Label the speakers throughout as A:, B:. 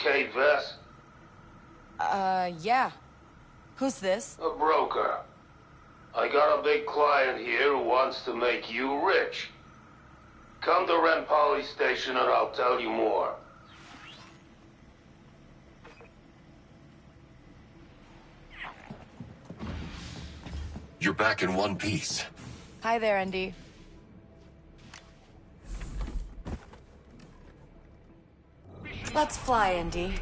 A: okay, Vess?
B: Yeah. Who's this?
A: A broker. I got a big client here who wants to make you rich. Come to Ren Poly Station and I'll tell you more.
C: You're back in one piece.
B: Hi there, Andy. Let's fly, Andy.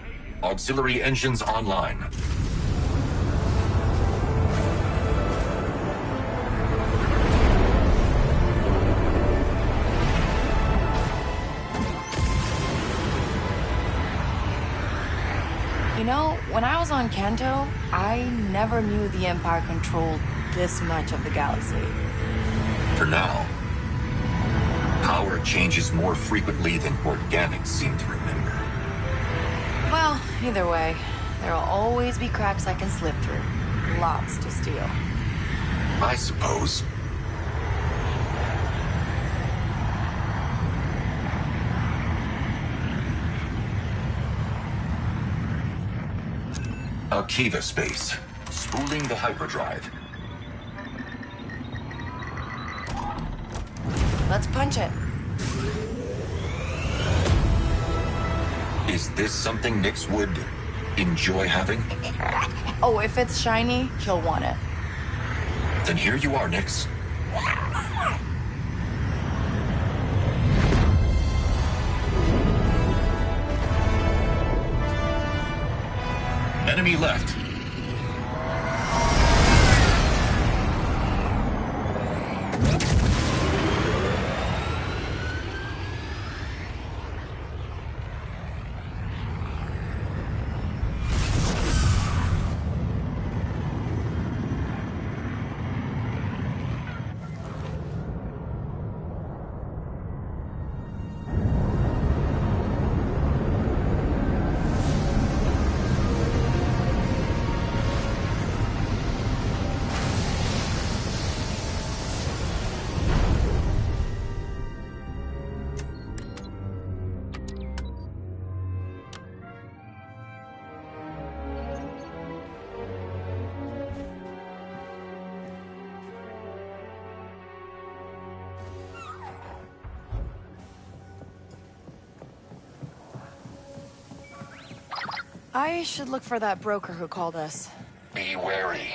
C: Auxiliary engines online.
B: You know, when I was on Kanto, I never knew the Empire controlled this much of the galaxy.
C: For now. Power changes more frequently than organics seem to remember.
B: Well, either way, there'll always be cracks I can slip through. Lots to steal.
C: I suppose. Akiva space. Spooling the hyperdrive.
B: Let's punch it.
C: Is this something Nix would enjoy having?
B: Oh, if it's shiny, he'll want it.
C: Then here you are, Nix. Enemy left.
B: I should look for that broker who called us.
C: Be wary.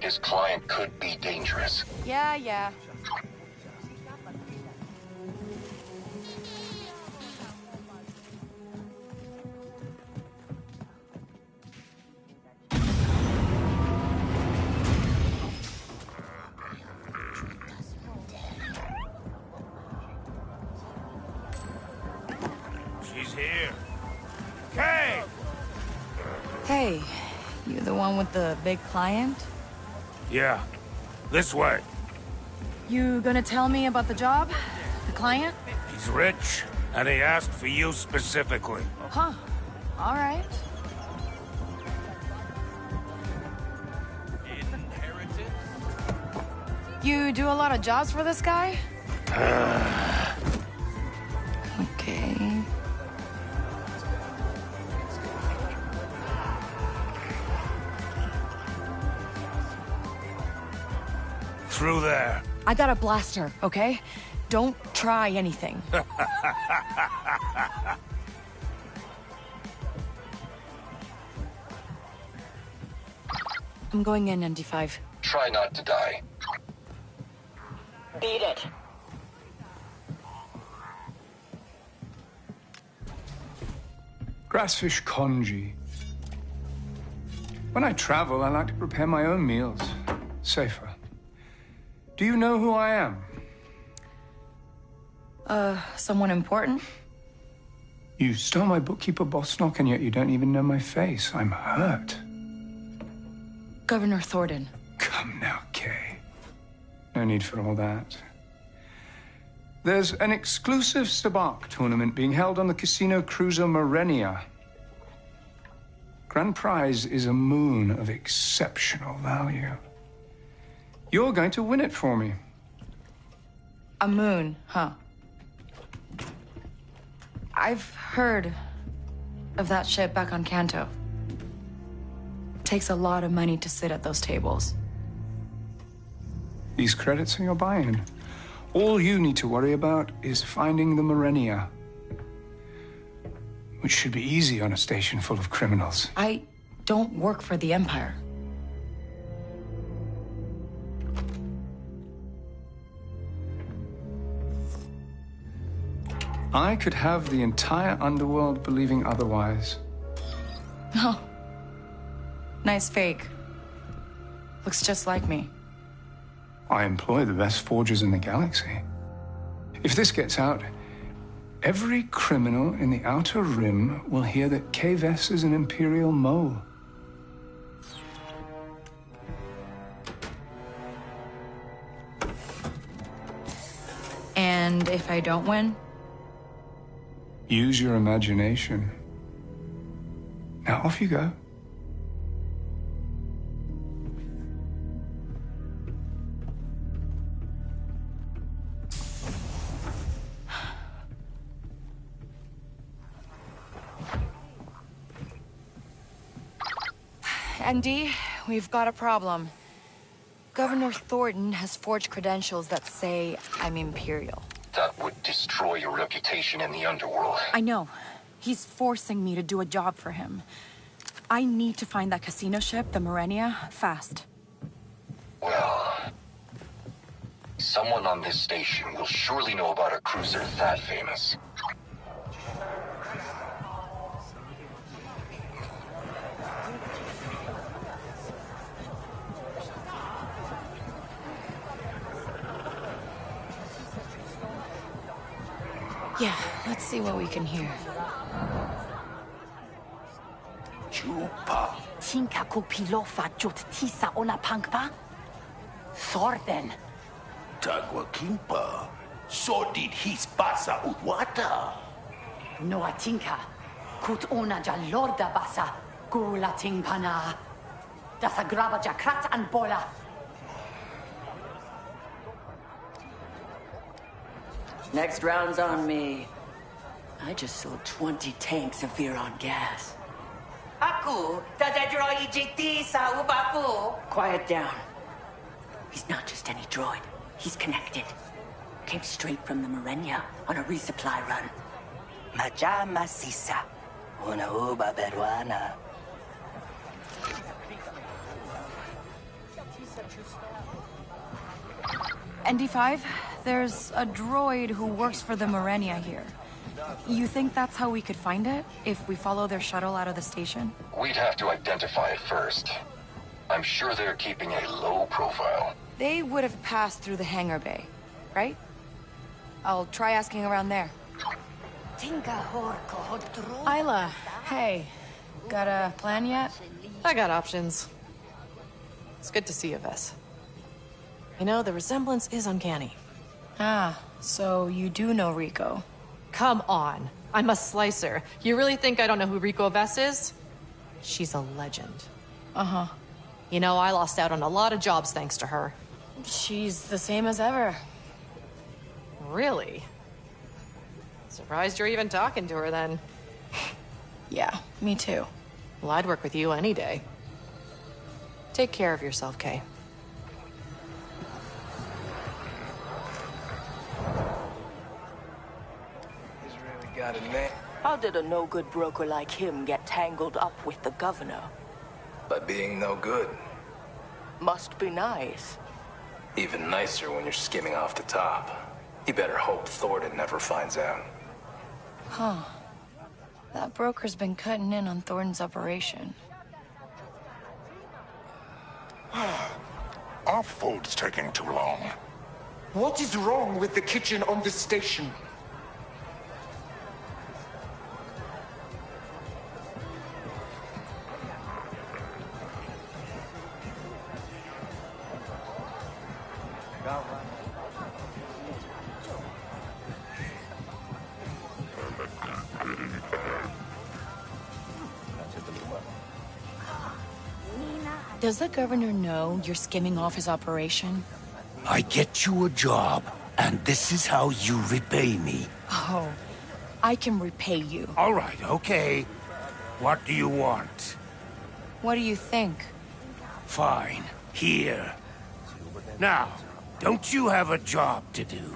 C: His client could be dangerous.
B: Yeah.
D: She's here. Kay!
B: Hey, you the one with the big client?
D: Yeah, this way.
B: You gonna tell me about the job? The client?
D: He's rich, and he asked for you specifically.
B: Huh. All right. You do a lot of jobs for this guy? Okay.
D: Through there.
B: I got a blaster, okay? Don't try anything. I'm going in, ND5.
C: Try not to die.
B: Beat it.
E: Grassfish congee. When I travel, I like to prepare my own meals. Safer. Do you know who I am?
B: Someone important?
E: You stole my bookkeeper Bosnock, and yet you don't even know my face. I'm hurt.
B: Governor Thornton.
E: Come now, Kay. No need for all that. There's an exclusive Stabak tournament being held on the Casino Cruiser Morenia. Grand prize is a moon of exceptional value. You're going to win it for me.
B: A moon, huh? I've heard of that ship back on Kanto. Takes a lot of money to sit at those tables.
E: These credits are your buy-in. All you need to worry about is finding the Morenia, which should be easy on a station full of criminals.
B: I don't work for the Empire.
E: I could have the entire underworld believing otherwise.
B: Oh. Nice fake. Looks just like me.
E: I employ the best forgers in the galaxy. If this gets out, every criminal in the Outer Rim will hear that K-Vess is an Imperial mole.
B: And if I don't win?
E: Use your imagination. Now off you go.
B: Andy, we've got a problem. Governor Thornton has forged credentials that say I'm Imperial.
C: That would destroy your reputation in the underworld.
B: I know. He's forcing me to do a job for him. I need to find that casino ship, the Morenia, fast.
C: Well, someone on this station will surely know about a cruiser that famous.
B: Yeah, let's see what we can hear.
F: Chupa. Tinka ko pilofa jut tisa ona pangpa? Thorden.
G: Taguakimpa. So did his basa utwata.
F: Noa tinka. Kut ona ja lorda basa. Gula tingpana. Dasa graba ja krat an bola.
H: Next round's on me. I just sold 20 tanks of Viron gas.
F: Aku tadadro ijiti sa ubaku.
H: Quiet down. He's not just any droid. He's connected. Came straight from the Morenia on a resupply run.
F: Majama sisa. Una uba peruana.
B: ND5, there's a droid who works for the Morenia here. You think that's how we could find it, if we follow their shuttle out of the station?
C: We'd have to identify it first. I'm sure they're keeping a low profile.
B: They would have passed through the hangar bay, right? I'll try asking around there. Isla, hey. Got a plan yet?
I: I got options. It's good to see you, Vess. You know, the resemblance is uncanny.
B: Ah, so you do know Rico.
I: Come on. I'm a slicer. You really think I don't know who Rico Vess is? She's a legend.
B: Uh-huh.
I: You know, I lost out on a lot of jobs thanks to her.
B: She's the same as ever.
I: Really? Surprised you're even talking to her then.
B: Yeah, me too.
I: Well, I'd work with you any day. Take care of yourself, Kay.
G: Got a name?
H: How did a no-good broker like him get tangled up with the governor?
G: By being no good.
H: Must be nice.
G: Even nicer when you're skimming off the top. You better hope Thornton never finds out.
B: Huh. That broker's been cutting in on Thornton's operation.
J: Our food's taking too long.
K: What is wrong with the kitchen on this station?
B: Does the governor know you're skimming off his operation?
J: I get you a job, and this is how you repay me.
B: Oh, I can repay you.
J: All right, okay.
D: What do you want?
B: What do you think?
D: Fine. Here. Now, don't you have a job to do?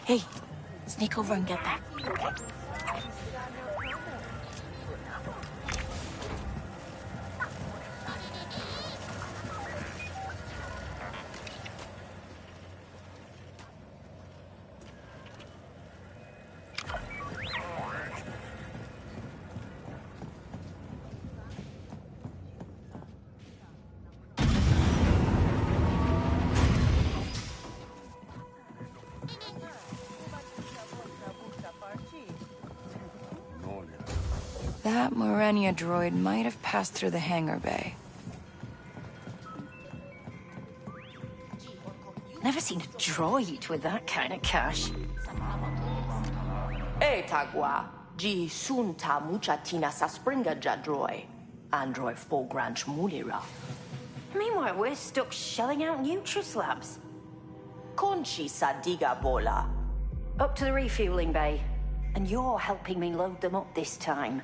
H: Hey, sneak over and get that.
B: That Morenia droid might have passed through the hangar bay.
H: Never seen a droid with that kind of cash.
L: Etagua, G sunta muchatina sa springa jadroi. Android 4 Granch Mulira.
H: Meanwhile, we're stuck shelling out Nutrislabs.
L: Conchi sa diga bola.
H: Up to the refueling bay. And you're helping me load them up this time.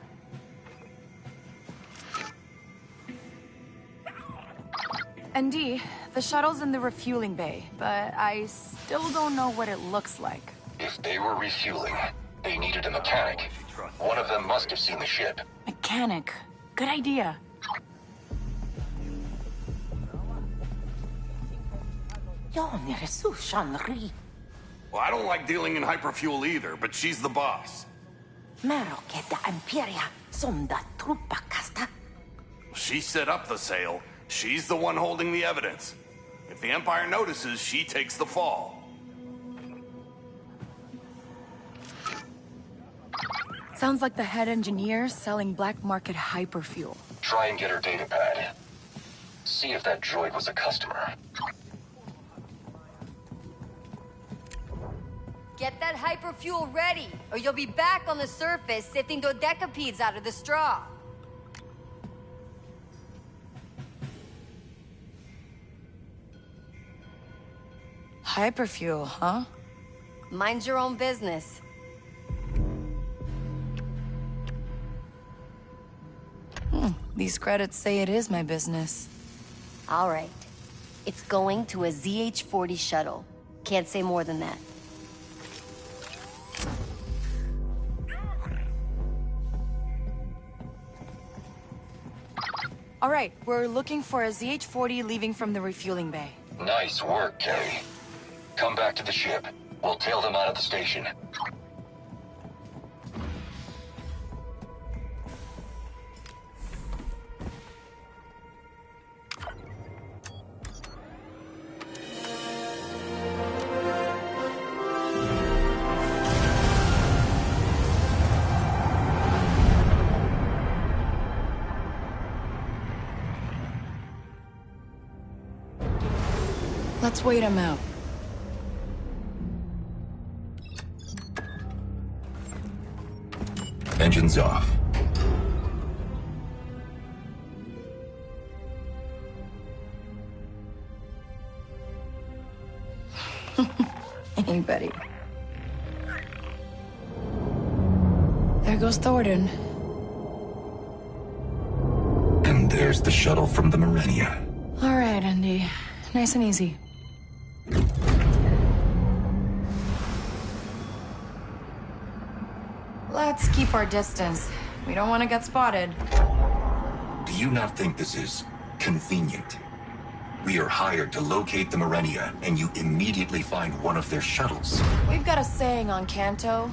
B: ND, the shuttle's in the refueling bay, but I still don't know what it looks like.
C: If they were refueling, they needed a mechanic. One of them must have seen the ship.
B: Mechanic. Good idea.
L: Well,
M: I don't like dealing in hyperfuel either, but she's the boss.
L: Mero che da Imperia son da truppa casta.
M: She set up the sale. She's the one holding the evidence. If the Empire notices, she takes the fall.
B: Sounds like the head engineer's selling black market hyperfuel.
C: Try and get her data pad. See if that droid was a customer.
N: Get that hyperfuel ready, or you'll be back on the surface sifting dodecapeds out of the straw.
B: Hyperfuel, huh?
N: Mind your own business.
B: These credits say it is my business.
N: All right. It's going to a ZH-40 shuttle. Can't say more than that.
B: All right, we're looking for a ZH-40 leaving from the refueling bay.
C: Nice work, Carrie. Come back to the ship. We'll tail them out of the station.
B: Let's wait him out.
C: Engines off.
B: Hey, buddy. There goes Thornton.
C: And there's the shuttle from the Morenia.
B: All right, Andy. Nice and easy. Let's keep our distance. We don't want to get spotted.
C: Do you not think this is convenient? We are hired to locate the Morenia, and you immediately find one of their shuttles.
B: We've got a saying on Kanto,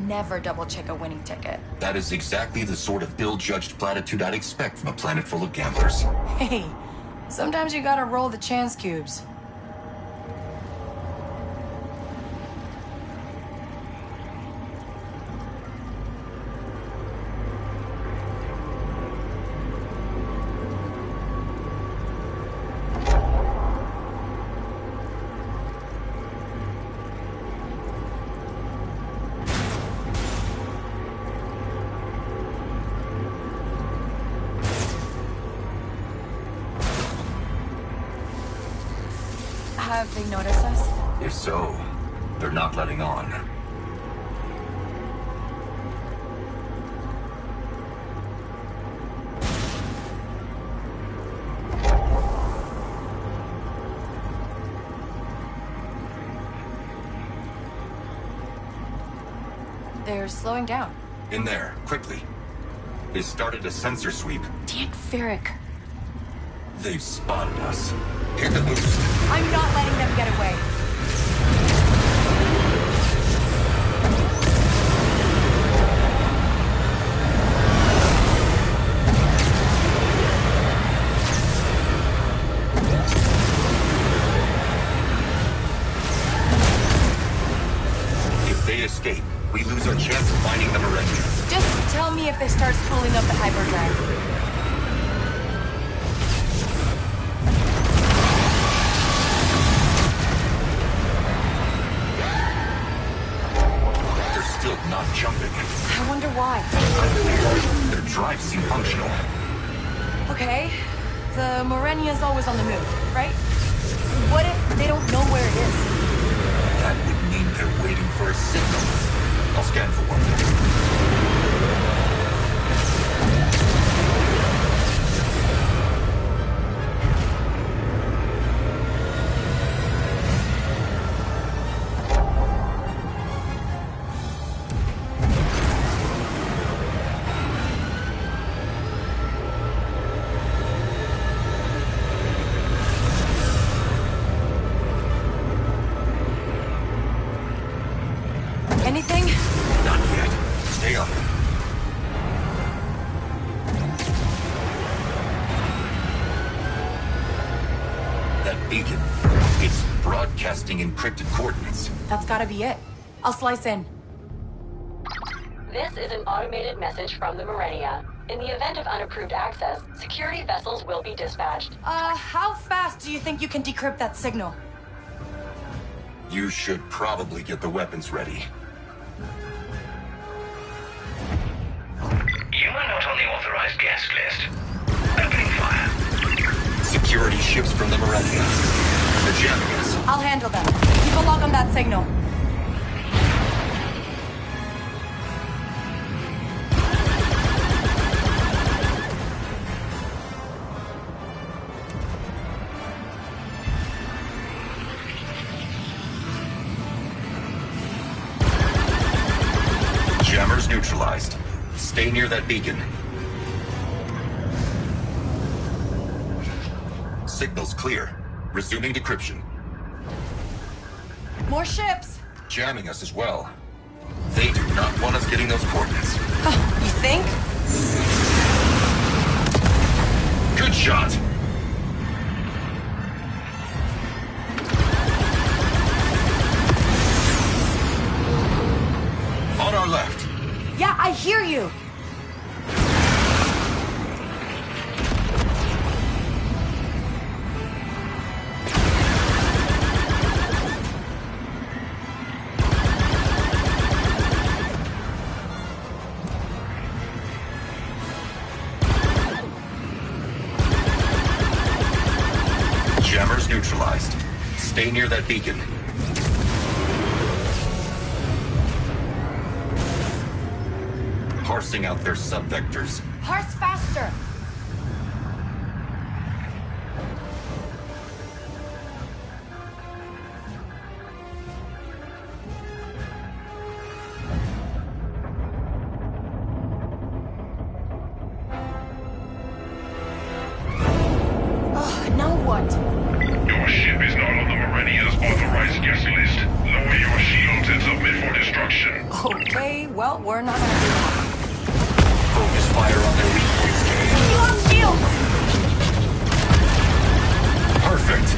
B: never double-check a winning ticket.
C: That is exactly the sort of ill-judged platitude I'd expect from a planet full of gamblers.
B: Hey, sometimes you gotta roll the chance cubes. Have they noticed us?
C: If so, they're not letting on.
B: They're slowing down.
C: In there, quickly. They started a sensor sweep.
B: Dick Ferrick.
C: They've spotted us. Hit the boost.
B: I'm not letting them get away.
C: If they escape, we lose our chance of finding the Marenghi.
B: Just tell me if they start spooling up the hyperdrive.
C: Not jumping.
B: I wonder why.
C: Their drives seem functional.
B: Okay, the Marenia's always on the move, right? What if they don't know where it is?
C: That would mean they're waiting for a signal. I'll scan for one.
B: Anything?
C: Not yet. Stay up. That beacon. It's broadcasting encrypted coordinates.
B: That's gotta be it. I'll slice in.
O: This is an automated message from the Marenia. In the event of unapproved access, security vessels will be dispatched.
B: How fast do you think you can decrypt that signal?
C: You should probably get the weapons ready.
P: You are not on the authorized guest list. Opening fire.
C: Security ships from the Marenia. They're jamming us.
B: I'll handle them. Keep a log on that signal.
C: Jammers neutralized. Stay near that beacon. Signal's clear. Resuming decryption.
B: More ships!
C: Jamming us as well. They do not want us getting those coordinates.
B: You think?
C: Good shot! On our left.
B: Yeah, I hear you!
C: Jammers neutralized. Stay near that beacon. Parsing out their subvectors.
B: Parse faster! Now what?
P: Your ship is not on the Marenia's authorized guest list. Lower your shields and submit for destruction.
B: Okay, well, we're not gonna do that.
C: Focus fire on their weak points, Kay.
B: You on shields!
C: Perfect.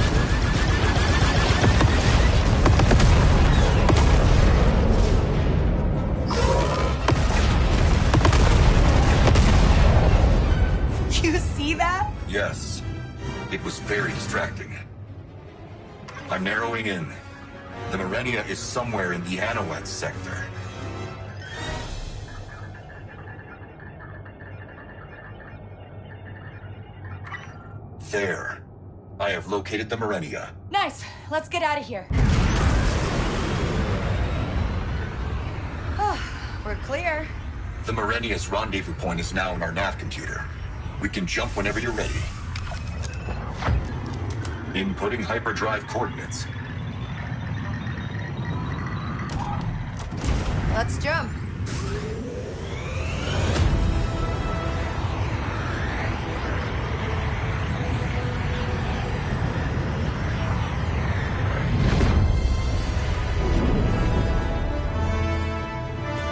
B: You see that?
C: Yes. It was very distracting. I'm narrowing in. The Marenia is somewhere in the Anowat sector. There. I have located the Marenia.
B: Nice. Let's get out of here. We're clear.
C: The Marenia's rendezvous point is now in our nav computer. We can jump whenever you're ready. Inputting hyperdrive coordinates.
B: Let's jump.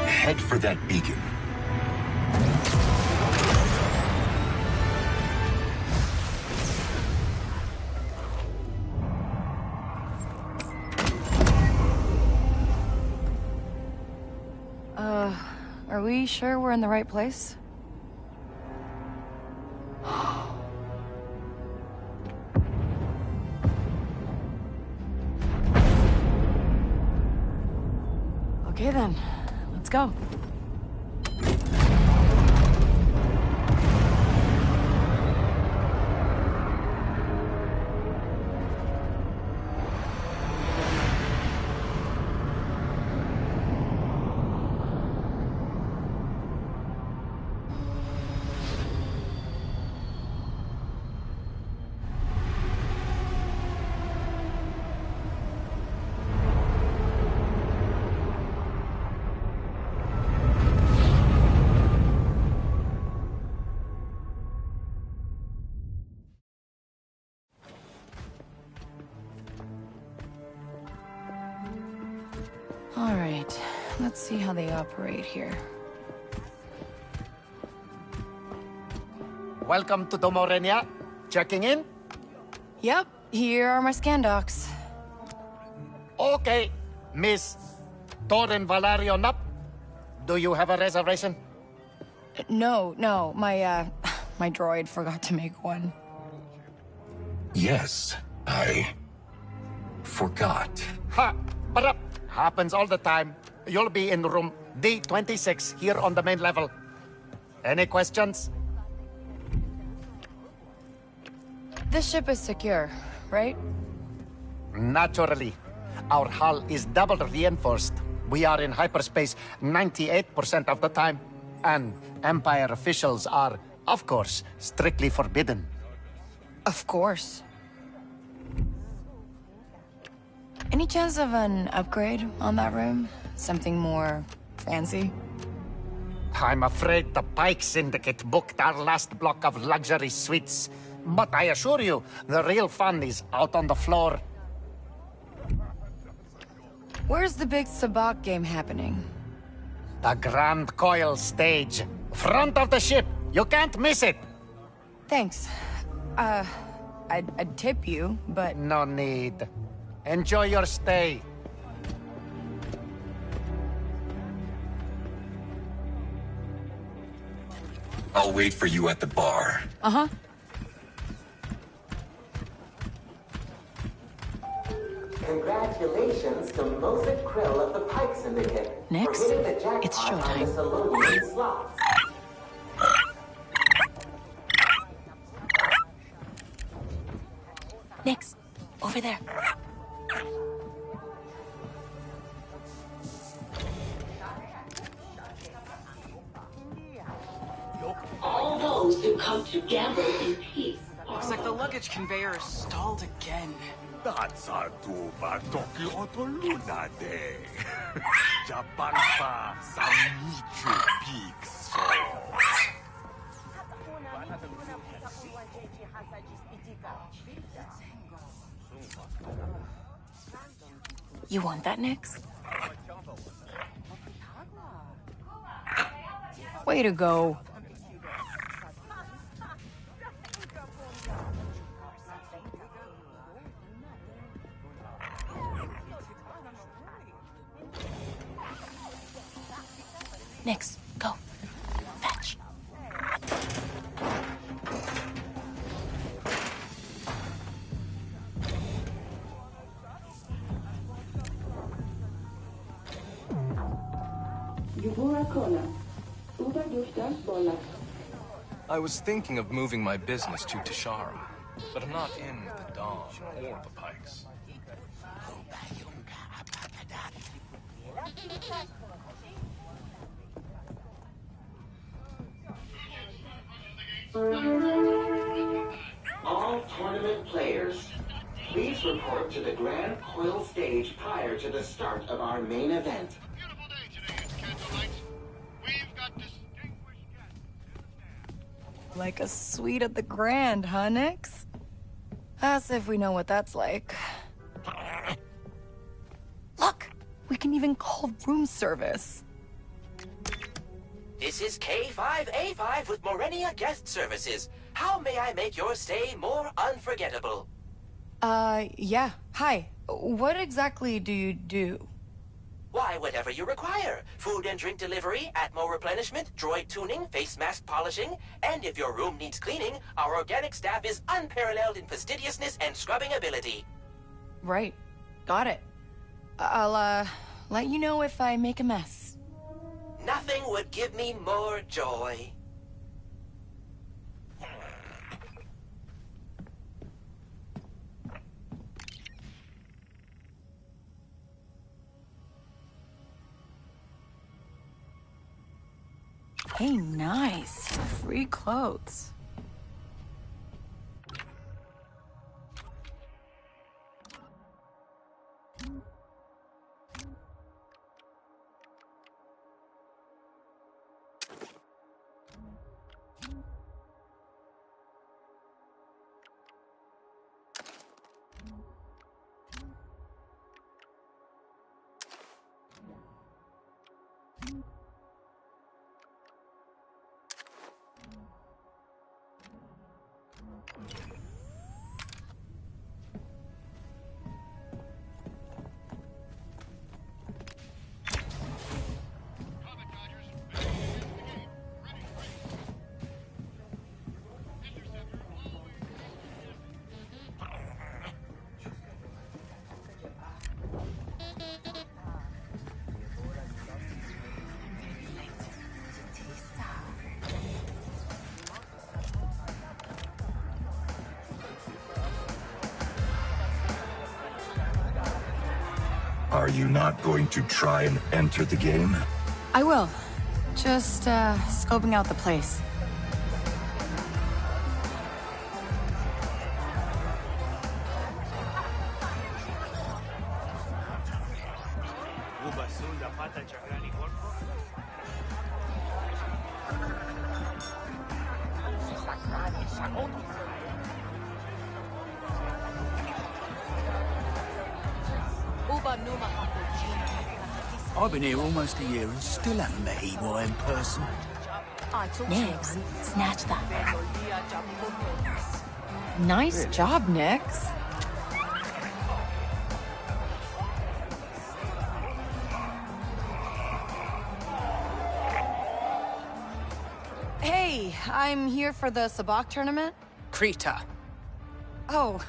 C: Head for that beacon.
B: Are we sure we're in the right place? Okay then, let's go. All right, let's see how they operate here.
Q: Welcome to the Marenia. Checking in?
B: Yep, here are my scan docs.
Q: Okay, Miss Torin Valerio Nup. Do you have a reservation?
B: No, my my droid forgot to make one.
C: Yes, I forgot.
Q: Ha! But happens all the time. You'll be in room D26 here on the main level. Any questions?
B: This ship is secure, right?
Q: Naturally. Our hull is double reinforced. We are in hyperspace 98% of the time. And Empire officials are, of course, strictly forbidden.
B: Of course. Any chance of an upgrade on that room? Something more fancy?
Q: I'm afraid the Pike Syndicate booked our last block of luxury suites. But I assure you, the real fun is out on the floor.
B: Where's the big sabacc game happening?
Q: The Grand Coil stage. Front of the ship. You can't miss it.
B: Thanks. I'd tip you, but...
Q: No need. Enjoy your stay.
C: I'll wait for you at the bar.
B: Uh-huh.
R: Congratulations to Mosaic Krill of the Pike Syndicate.
B: Next,
R: for hitting the jackpot
B: it's
R: on the
B: showtime.
R: Solonian slots.
H: Nix, over there.
O: All those who come to gamble in peace.
S: Looks like the luggage conveyor is stalled again.
J: That's a duba toki otoluna de. Japan pa samichu pixo.
H: You want that, Nix?
B: Way to go.
H: Nix, go. Fetch.
T: I was thinking of moving my business to Tashara.
G: But I'm not in the Dawn or the Pikes.
R: All tournament players, please report to the Grand Coil stage prior to the start of our main event.
B: Like a suite at the Grand, huh, Nix? As if we know what that's like. Look! We can even call room service.
T: This is K5A5 with Morenia Guest Services. How may I make your stay more unforgettable?
B: Yeah. Hi. What exactly do you do?
T: Why, whatever you require. Food and drink delivery, Atmo replenishment, droid tuning, face mask polishing, and if your room needs cleaning, our organic staff is unparalleled in fastidiousness and scrubbing ability.
B: Right. Got it. I'll, let you know if I make a mess.
T: Nothing would give me more joy.
B: Hey, nice. Free clothes.
C: Are you not going to try and enter the game?
B: I will. Just, scoping out the place.
J: I've been here almost a year and still haven't met EY in person.
N: Nix, snatch that.
B: Nice job, Nix. Hey, I'm here for the Sabak tournament.
S: Krita.
B: Oh,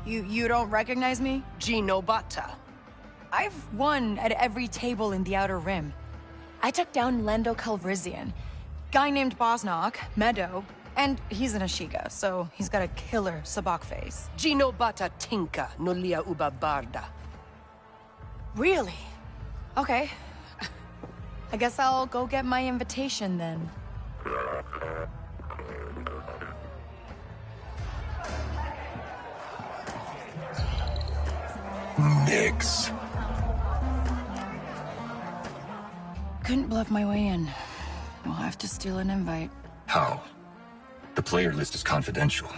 B: you don't recognize me?
S: Ginobata.
B: I've won at every table in the Outer Rim. I took down Lando Calrissian, guy named Bosnock, Meadow, and he's an Ashiga, so he's got a killer Sabak face.
S: Ginobata Tinka Nolia Uba Barda.
B: Really? Okay. I guess I'll go get my invitation then.
C: Nix.
B: Couldn't bluff my way in. We'll have to steal an invite.
C: How? The player list is confidential.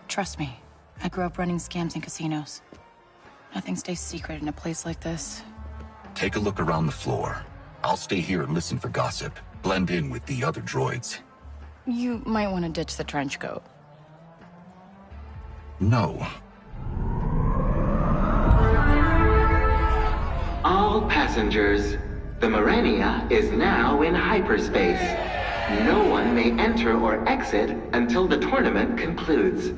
B: Trust me, I grew up running scams in casinos. Nothing stays secret in a place like this.
C: Take a look around the floor. I'll stay here and listen for gossip. Blend in with the other droids.
B: You might want to ditch the trench coat.
C: No.
R: All passengers, the Morenia is now in hyperspace. No one may enter or exit until the tournament concludes.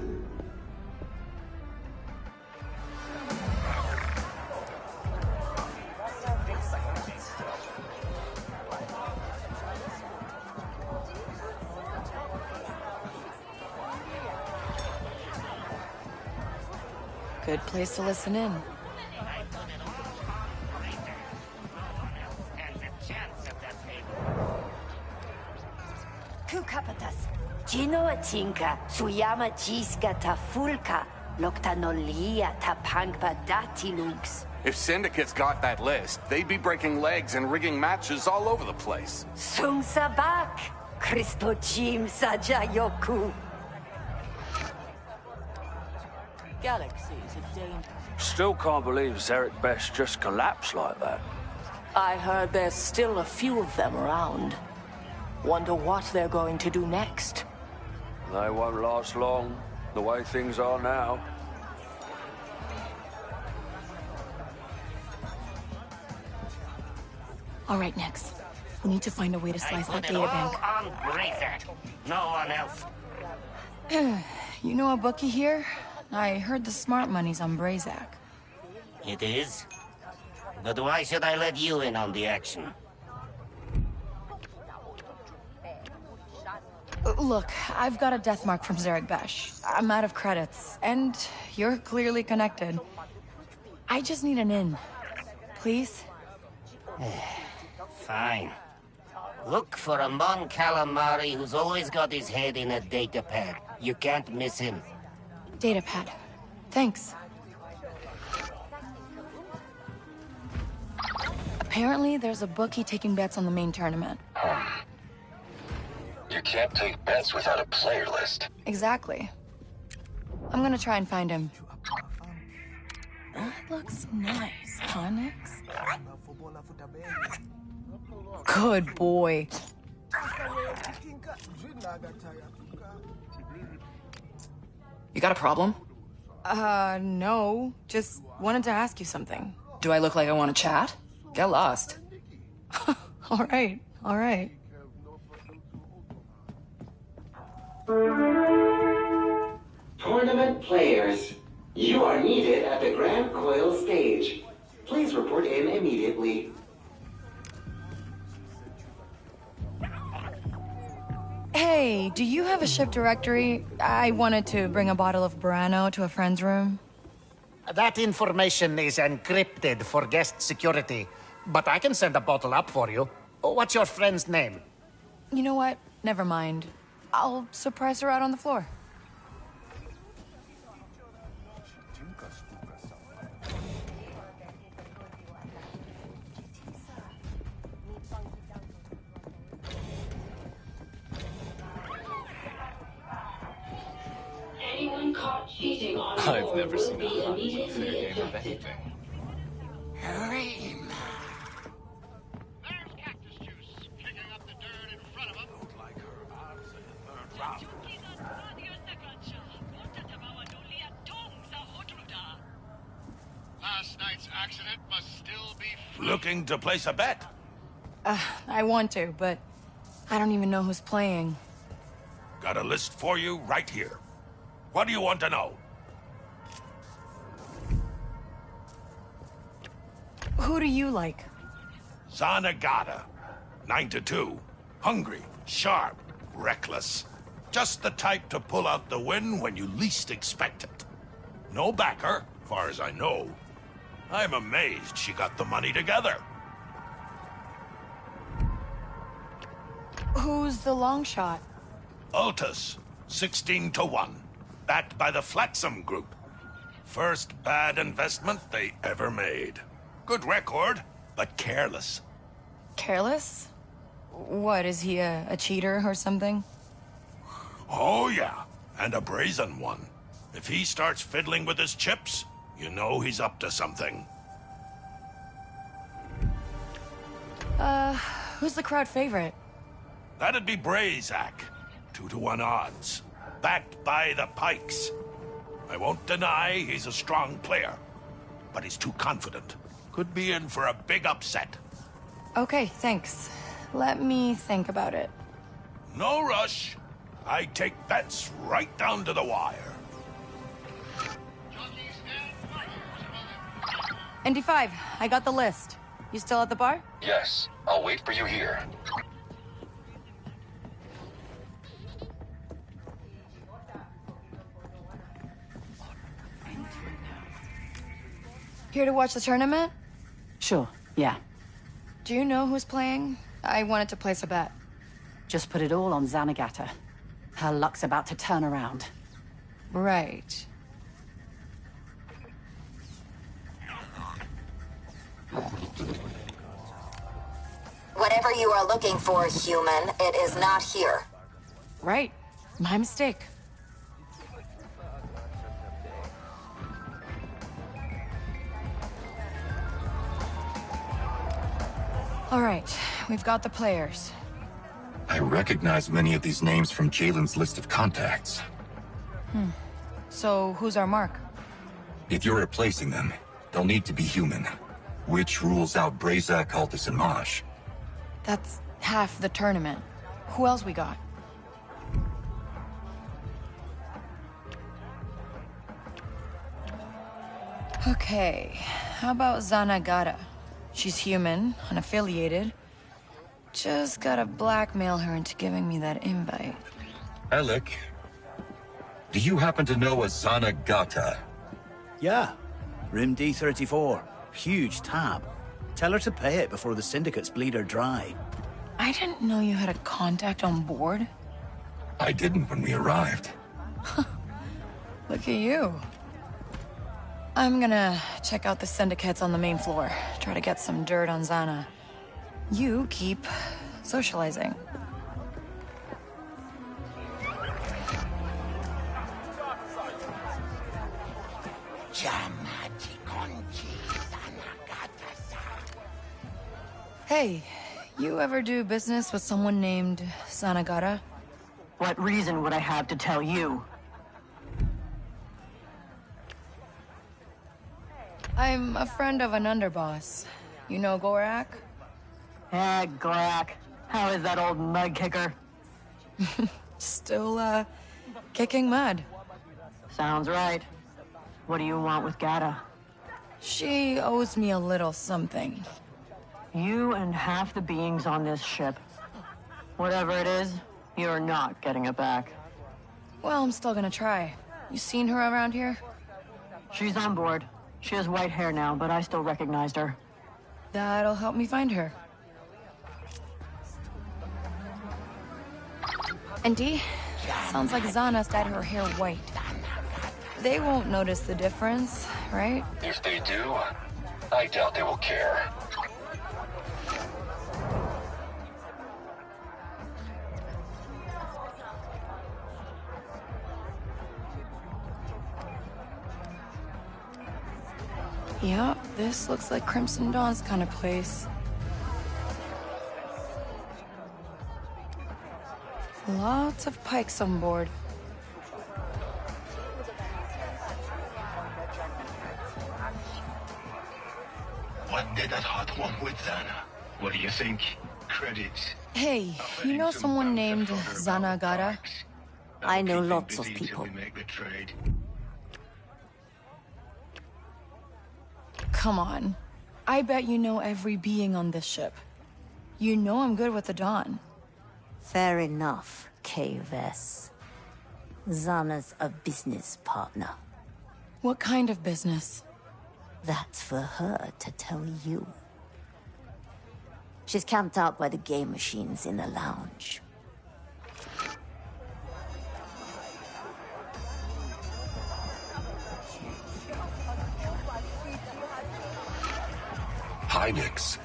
B: Good place to listen in.
F: Kukapatas. Gino atinka, suyama jiska ta fulka, loktanolia ta pangpa datilux.
M: If Syndicate's got that list, they'd be breaking legs and rigging matches all over the place.
F: Sung sabak, Christo Jim Sajayoku.
S: Galaxies of danger.
U: Still can't believe Zarek Best just collapsed like that.
L: I heard there's still a few of them around. Wonder what they're going to do next.
U: They won't last long, the way things are now.
B: All right, Nix. We need to find a way to slice that data bank.
V: No one else.
B: You know a bookie here? I heard the smart money's on Brazak.
V: It is? But why should I let you in on the action?
B: Look, I've got a death mark from Zarek Besh. I'm out of credits, and you're clearly connected. I just need an in. Please?
V: Fine. Look for a Mon Calamari who's always got his head in a data pad. You can't miss him.
B: Datapad. Thanks. Apparently, there's a bookie taking bets on the main tournament.
C: You can't take bets without a player list.
B: Exactly. I'm gonna try and find him. That looks nice, huh, Nix? Good boy.
W: You got a problem?
B: No. Just wanted to ask you something.
W: Do I look like I want to chat? Get lost.
B: All right, all right.
R: Tournament players, you are needed at the Grand Coil stage. Please report in immediately.
B: Hey, do you have a ship directory? I wanted to bring a bottle of Burano to a friend's room.
Q: That information is encrypted for guest security, but I can send a bottle up for you. What's your friend's name?
B: You know what? Never mind. I'll surprise her out on the floor.
O: Anyone caught cheating on
G: I've never
O: will
G: seen
O: be
G: a
O: immediately
G: fair game of
O: ejected.
G: anything.
V: Hurry,
D: Last night's accident must still be looking to place a bet.
B: I want to, but I don't even know who's playing.
D: Got a list for you right here. What do you want to know?
B: Who do you like?
D: Zanagata. 9-2. Hungry, sharp, reckless. Just the type to pull out the win when you least expect it. No backer, far as I know. I'm amazed she got the money together.
B: Who's the long shot?
D: Altus, 16-1. Backed by the Flaxum Group. First bad investment they ever made. Good record, but careless.
B: Careless? What, is he a cheater or something?
D: Oh yeah, and a brazen one. If he starts fiddling with his chips, you know he's up to something.
B: Who's the crowd favorite?
D: That'd be Brazak. 2-1 odds. Backed by the Pikes. I won't deny he's a strong player, but he's too confident. Could be in for a big upset.
B: Okay, thanks. Let me think about it.
D: No rush. I take bets right down to the wire.
B: ND5, I got the list. You still at the bar?
C: Yes, I'll wait for you here.
B: Here to watch the tournament?
F: Sure, yeah.
B: Do you know who's playing? I wanted to place a bet.
F: Just put it all on Zanagata. Her luck's about to turn around.
B: Right.
A: Whatever you are looking for, human, it is not here.
B: Right. My mistake. All right, we've got the players.
C: I recognize many of these names from Jalen's list of contacts.
B: So, who's our mark?
C: If you're replacing them, they'll need to be human. Which rules out Brazak, Altus, and Mosh.
B: That's half the tournament. Who else we got? Okay, how about Zanagata? She's human, unaffiliated. Just gotta blackmail her into giving me that invite.
C: Alec, do you happen to know a Zanagata?
J: Yeah. Room D34. Huge tab. Tell her to pay it before the syndicates bleed her dry.
B: I didn't know you had a contact on board.
C: I didn't when we arrived.
B: Look at you. I'm gonna check out the syndicates on the main floor. Try to get some dirt on Zana. You keep socializing. Hey, you ever do business with someone named Zanagata?
F: What reason would I have to tell you?
B: I'm a friend of an underboss. You know Gorak?
F: Gorak. How is that old mud kicker?
B: Still, kicking mud.
F: Sounds right. What do you want with Gata?
B: She owes me a little something.
F: You and half the beings on this ship. Whatever it is, you're not getting it back.
B: Well, I'm still gonna try. You seen her around here?
F: She's on board. She has white hair now, but I still recognized her.
B: That'll help me find her. And Dee, sounds like Zana's dyed her hair white. They won't notice the difference, right?
C: If they do, I doubt they will care.
B: Yep, this looks like Crimson Dawn's kind of place. Lots of pikes on board.
E: What did that hot one with Zana? What do you think? Credits.
B: Hey, you know someone named Zanagata?
H: I know lots of people.
B: Come on. I bet you know every being on this ship. You know I'm good with the Dawn.
H: Fair enough, K-Vess. Zana's a business partner.
B: What kind of business?
H: That's for her to tell you. She's camped out by the game machines in the lounge.
C: Hi, Nix.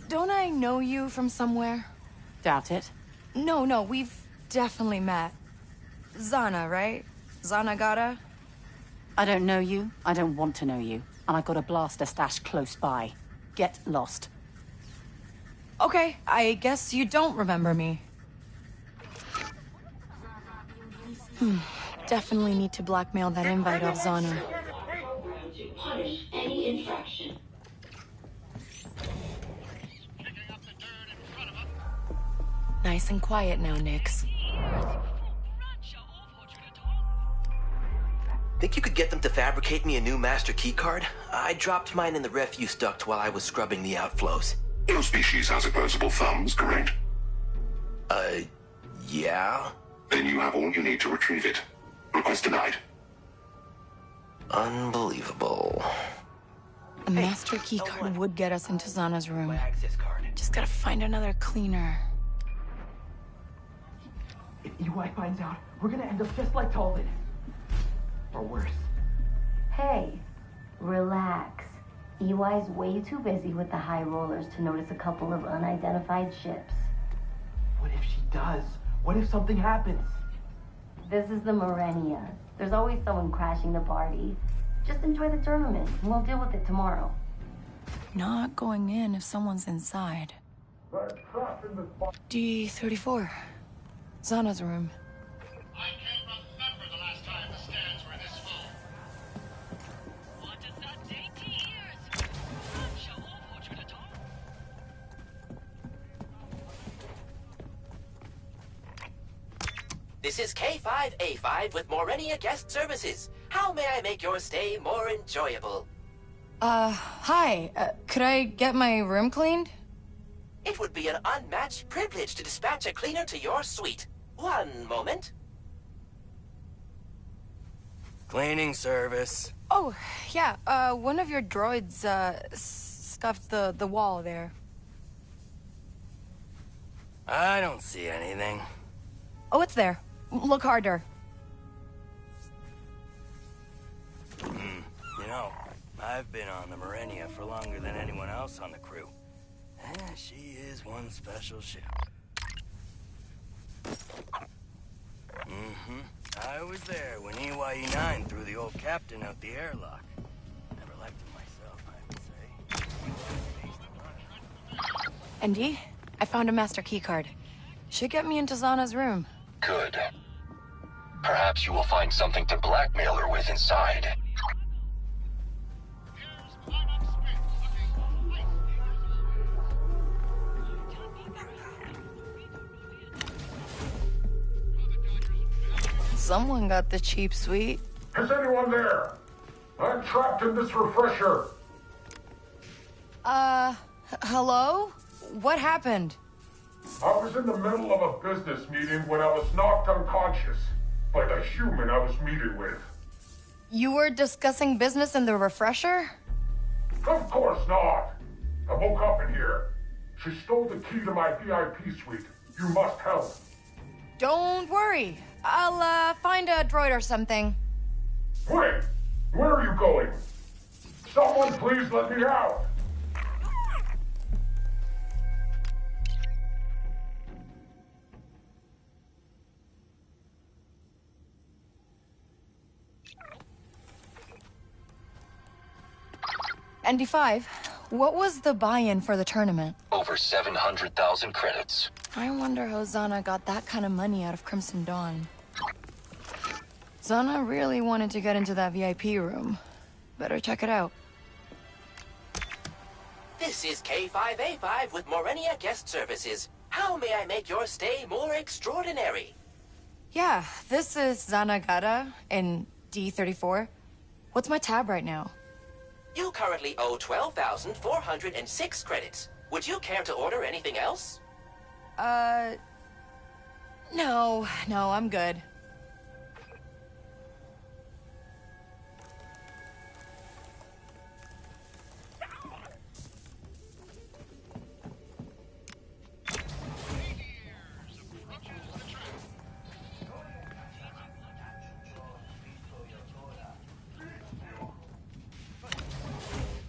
B: Don't I know you from somewhere?
F: Doubt it.
B: No, we've definitely met. Zana, right? Zanagata?
F: I don't know you, I don't want to know you, and I've got a blaster stashed close by. Get lost.
B: Okay, I guess you don't remember me. Definitely need to blackmail that invite of Zana.
O: To punish any infraction.
B: Nice and quiet now, Nix.
T: Think you could get them to fabricate me a new master keycard? I dropped mine in the refuse duct while I was scrubbing the outflows.
C: Your species has opposable thumbs, correct?
T: Yeah?
C: Then you have all you need to retrieve it. Request denied.
T: Unbelievable.
B: A master keycard would get us into Zana's room. Just gotta find another cleaner.
I: If EY finds out, we're gonna end up just like Talbot. Or worse.
N: Hey, relax. EY's way too busy with the high rollers to notice a couple of unidentified ships.
I: What if she does? What if something happens?
N: This is the Morenia. There's always someone crashing the party. Just enjoy the tournament, and we'll deal with it tomorrow.
B: Not going in if someone's inside. D34. Zana's room.
E: I can't remember the last time the stands were this full. What does that dainty ears? Show off,
T: This is K5A5 with Morenia Guest Services. How may I make your stay more enjoyable?
B: Hi. Could I get my room cleaned?
T: It would be an unmatched privilege to dispatch a cleaner to your suite. One moment.
V: Cleaning service.
B: Oh, yeah. One of your droids, scuffed the wall there.
V: I don't see anything.
B: Oh, it's there. Look harder.
V: You know, I've been on the Morenia for longer than anyone else on the crew. She is one special ship. I was there when EYE-9 threw the old captain out the airlock. Never liked him myself, I would say.
B: ND, I found a master keycard. Should get me into Zana's room.
C: Good. Perhaps you will find something to blackmail her with inside.
B: Someone got the cheap suite.
K: Is anyone there? I'm trapped in this refresher.
B: Hello? What happened?
K: I was in the middle of a business meeting when I was knocked unconscious by the human I was meeting with.
B: You were discussing business in the refresher?
K: Of course not. I woke up in here. She stole the key to my VIP suite. You must help.
B: Don't worry. I'll, find a droid or something.
K: Wait! Where are you going? Someone please let me out!
B: ND5, what was the buy-in for the tournament?
C: Over 700,000 credits.
B: I wonder how Zana got that kind of money out of Crimson Dawn. Zana really wanted to get into that VIP room. Better check it out.
T: This is K5A5 with Morenia Guest Services. How may I make your stay more extraordinary?
B: Yeah, this is Zana Gata in D34. What's my tab right now?
T: You currently owe 12,406 credits. Would you care to order anything else?
B: No, I'm good.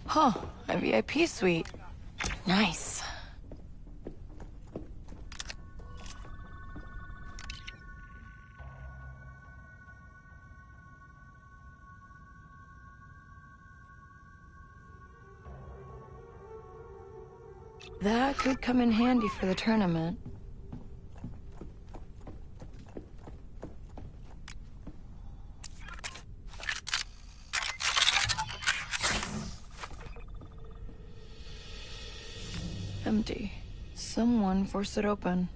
B: Huh, a VIP suite. Nice. That could come in handy for the tournament. Empty. Someone forced it open.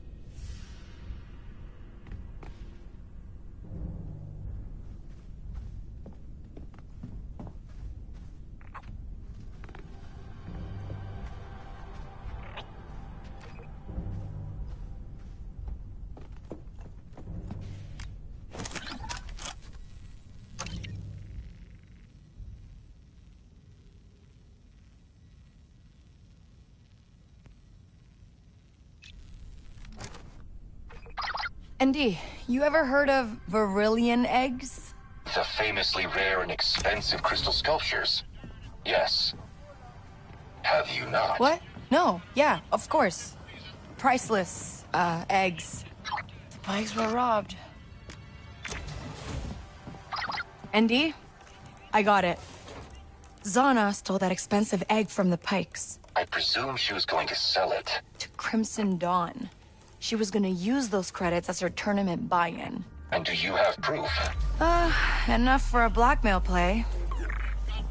B: ND, you ever heard of Varillion eggs?
C: The famously rare and expensive crystal sculptures. Yes. Have you not?
B: What? No, yeah, of course. Priceless, eggs. The Pikes were robbed. ND, I got it. Zana stole that expensive egg from the Pikes.
C: I presume she was going to sell it.
B: To Crimson Dawn. She was gonna use those credits as her tournament buy-in.
C: And do you have proof?
B: Enough for a blackmail play.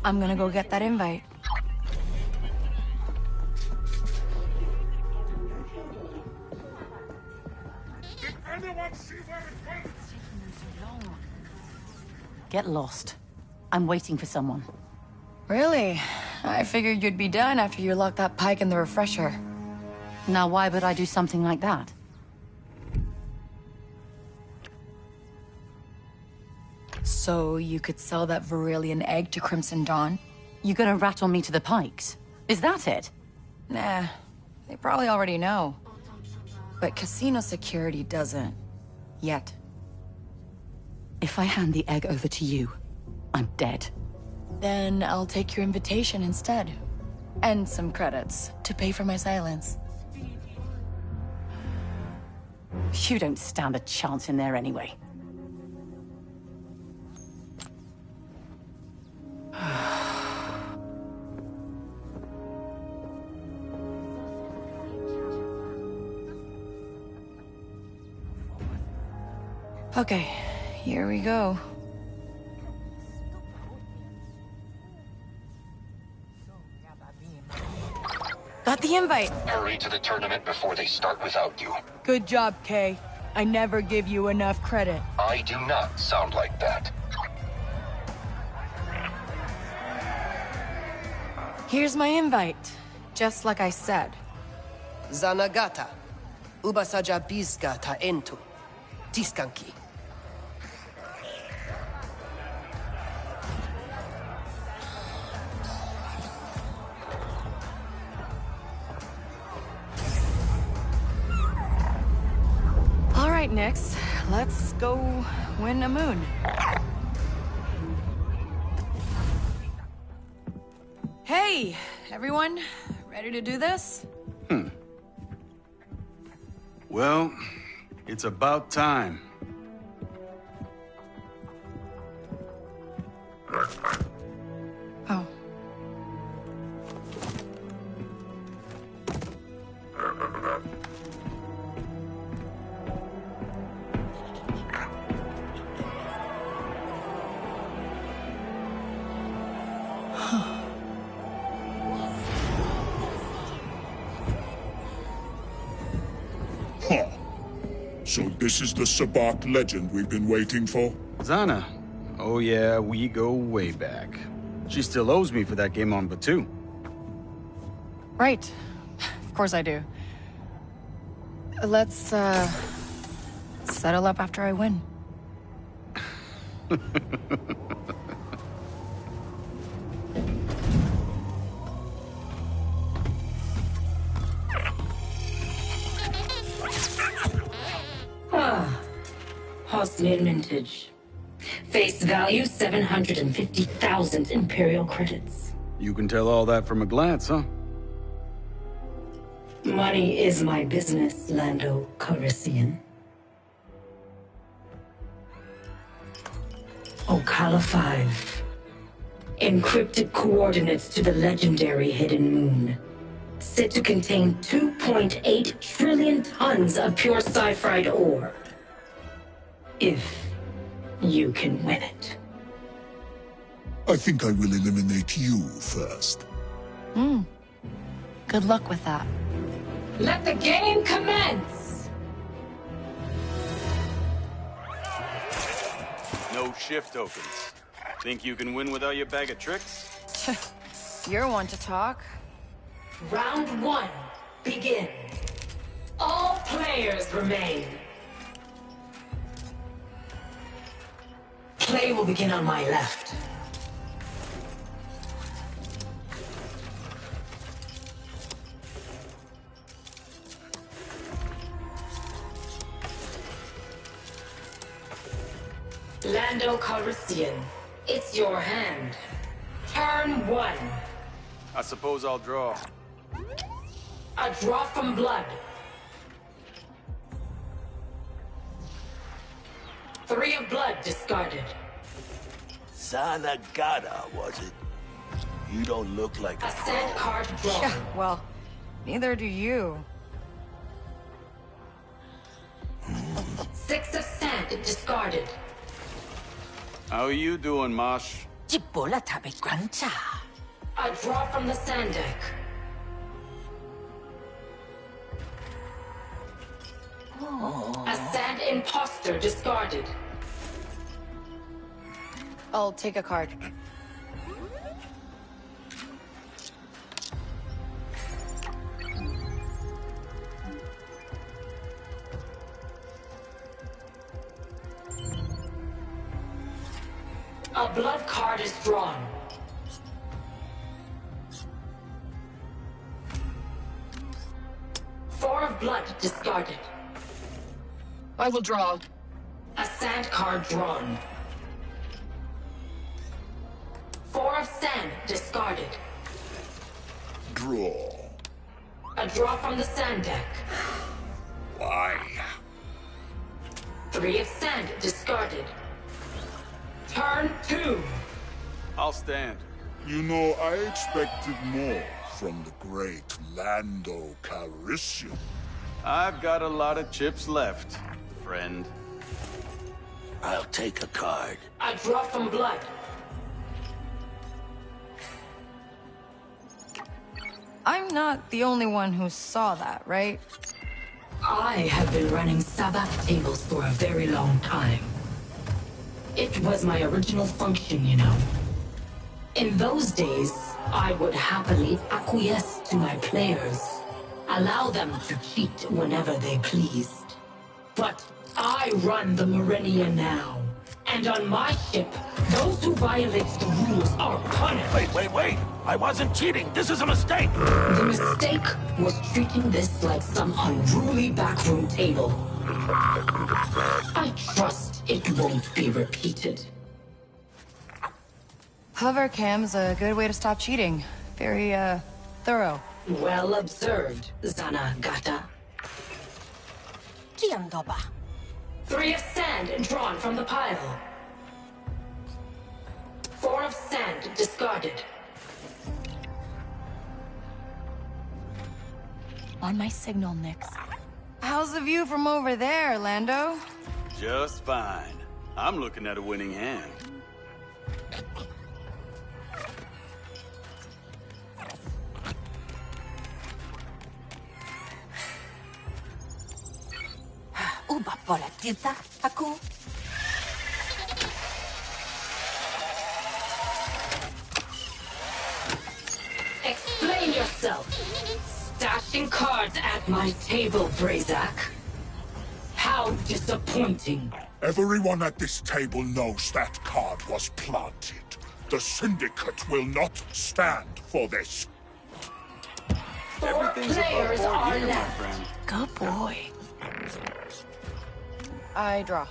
B: I'm gonna go get that invite.
K: Did anyone see where it went?
F: Get lost. I'm waiting for someone.
B: Really? I figured you'd be done after you locked that Pike in the refresher.
F: Now, why would I do something like that?
B: So you could sell that Varillion egg to Crimson Dawn?
F: You gonna rattle me to the Pikes? Is that it?
B: Nah, they probably already know. But casino security doesn't. Yet.
F: If I hand the egg over to you, I'm dead.
B: Then I'll take your invitation instead. And some credits to pay for my silence.
F: You don't stand a chance in there anyway.
B: Okay, here we go. Got the invite.
C: Hurry to the tournament before they start without you.
B: Good job, Kay. I never give you enough credit.
C: I do not sound like that.
B: Here's my invite. Just like I said.
M: Zanagata. Ubasaja bizga ta entu. Tiskanki.
B: All right, Nix. Let's go win a moon. Hey, everyone. Ready to do this?
P: Well, it's about time.
B: Oh.
K: Huh. So this is the Sabak legend we've been waiting for?
P: Zana. Oh yeah, we go way back. She still owes me for that game on Batu.
B: Right. Of course I do. Let's, settle up after I win.
O: Hosnian mintage. Face value 750,000 Imperial credits.
P: You can tell all that from a glance, huh?
O: Money is my business, Lando Calrissian. Ocala 5. Encrypted coordinates to the legendary Hidden Moon. Said to contain 2.8 trillion tons of pure cipheride ore. If you can win it.
K: I think I will eliminate you first.
B: Good luck with that.
O: Let the game commence!
P: No shift tokens. Think you can win without your bag of tricks?
B: You're one to talk.
O: Round 1, begin. All players remain. Play will begin on my left. Lando Calrissian, it's your hand. Turn 1.
P: I suppose I'll draw.
O: A draw from blood. 3 of blood discarded.
V: Zanagata, was it? You don't look like
O: a sand card drawn.
B: Yeah, well, neither do you.
O: 6 of sand discarded.
P: How you doing, Mosh?
O: A draw from the sand deck. A sand imposter discarded.
B: I'll take a card.
O: A blood card is drawn. Four of blood discarded.
W: I will draw.
O: A sand card drawn. 4 of sand discarded.
K: Draw.
O: A draw from the sand deck.
K: Why?
O: 3 of sand discarded. Turn 2.
P: I'll stand.
K: You know, I expected more from the great Lando Calrissian.
P: I've got a lot of chips left, friend.
V: I'll take a card.
O: A draw from blood.
B: I'm not the only one who saw that, right?
O: I have been running Sabbath tables for a very long time. It was my original function, you know. In those days, I would happily acquiesce to my players, allow them to cheat whenever they pleased. But I run the Marenia now, and on my ship, those who violate the rules are punished.
V: Wait! I wasn't cheating! This is a mistake!
O: The mistake was treating this like some unruly backroom table. I trust it won't be repeated.
B: Hover cam's a good way to stop cheating. Very, thorough.
O: Well observed, Zanagata. 3 of sand drawn from the pile. 4 of sand discarded.
B: On my signal, Nix. How's the view from over there, Lando?
P: Just fine. I'm looking at a winning hand.
H: Uba pola tita, aku.
O: Explain yourself. Stashing cards at my table, Brazak. How disappointing.
K: Everyone at this table knows that card was planted. The Syndicate will not stand for this.
O: 4 players are
P: here, my
O: left.
P: friend.
H: Good boy.
B: I draw.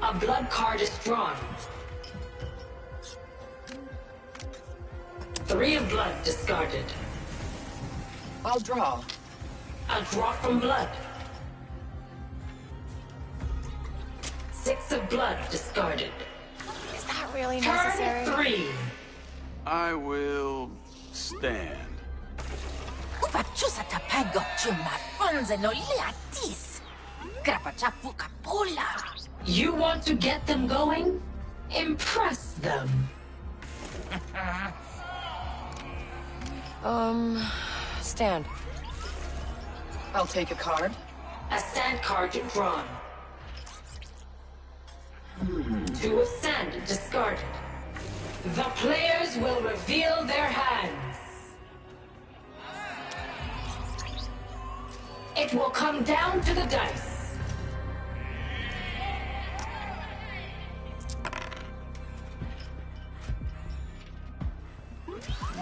O: A blood card is drawn. 3 of blood discarded.
W: I'll draw.
O: A draw from blood. 6 of blood discarded.
B: Is that really
O: Turn
B: necessary?
O: 3.
P: I will stand.
H: Uba chusa tapago chuma funze no liatis. Grapa chafuka pola.
O: You want to get them going? Impress them.
B: Stand.
W: I'll take a card.
O: A sand card drawn. 2 of sand discarded. The players will reveal their hands. It will come down to the dice.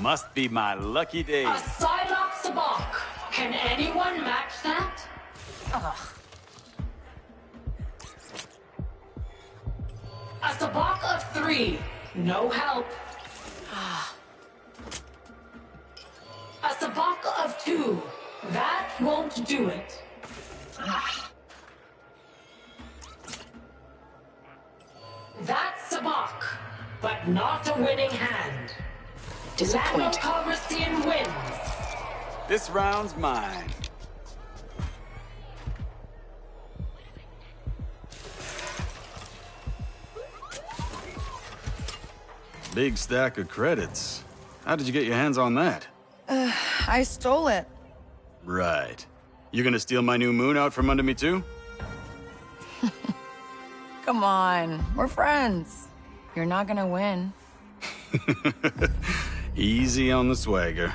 P: Must be my lucky day.
O: A Psylocke Sabacc. Can anyone match that?
F: Ugh.
O: A Sabacc of 3. No help. A Sabacc of 2. That won't do it. That's Sabacc, but not a winning hand. Lando Calrissian wins.
P: This round's mine. Big stack of credits. How did you get your hands on that?
B: I stole it.
P: Right. You gonna steal my new moon out from under me too?
B: Come on, we're friends. You're not gonna win.
P: Easy on the swagger.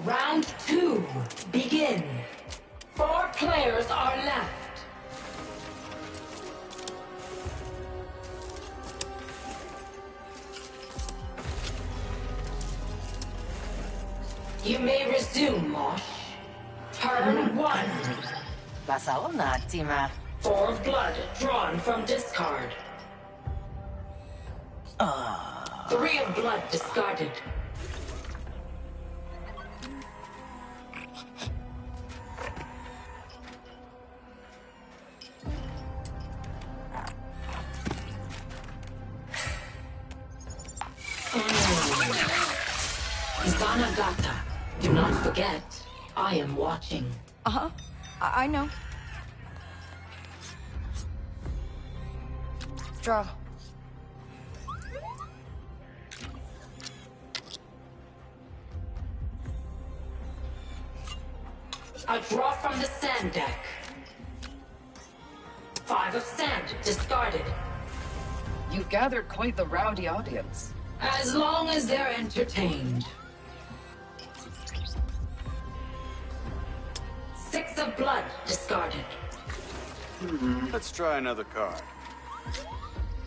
O: Round 2, begin. 4 players are left. You may resume, Mosh. Turn 1.
F: Basa un attimo.
O: 4 of blood drawn from discard. 3 of blood discarded. Zanagata, do not forget, I am watching.
B: Uh-huh. I know. Draw.
O: A draw from the sand deck. 5 of sand discarded.
W: You've gathered quite the rowdy audience.
O: As long as they're entertained. 6 of blood discarded.
P: Let's try another card.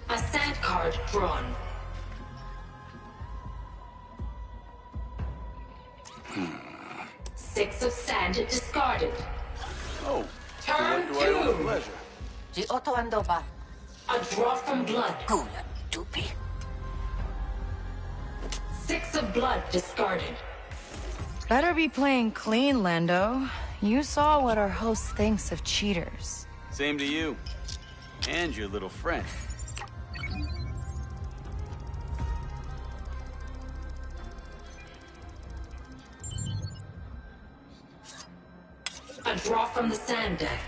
O: A sand card drawn. Six of sand discarded.
P: Oh.
O: Turn
P: What do I owe
O: 2.
P: pleasure?
F: Di oto ando ba?
O: A draw from blood.
F: Gula, dupi.
O: 6 of blood discarded.
B: Better be playing clean, Lando. You saw what our host thinks of cheaters.
P: Same to you. And your little friend.
O: A draw from the sand deck.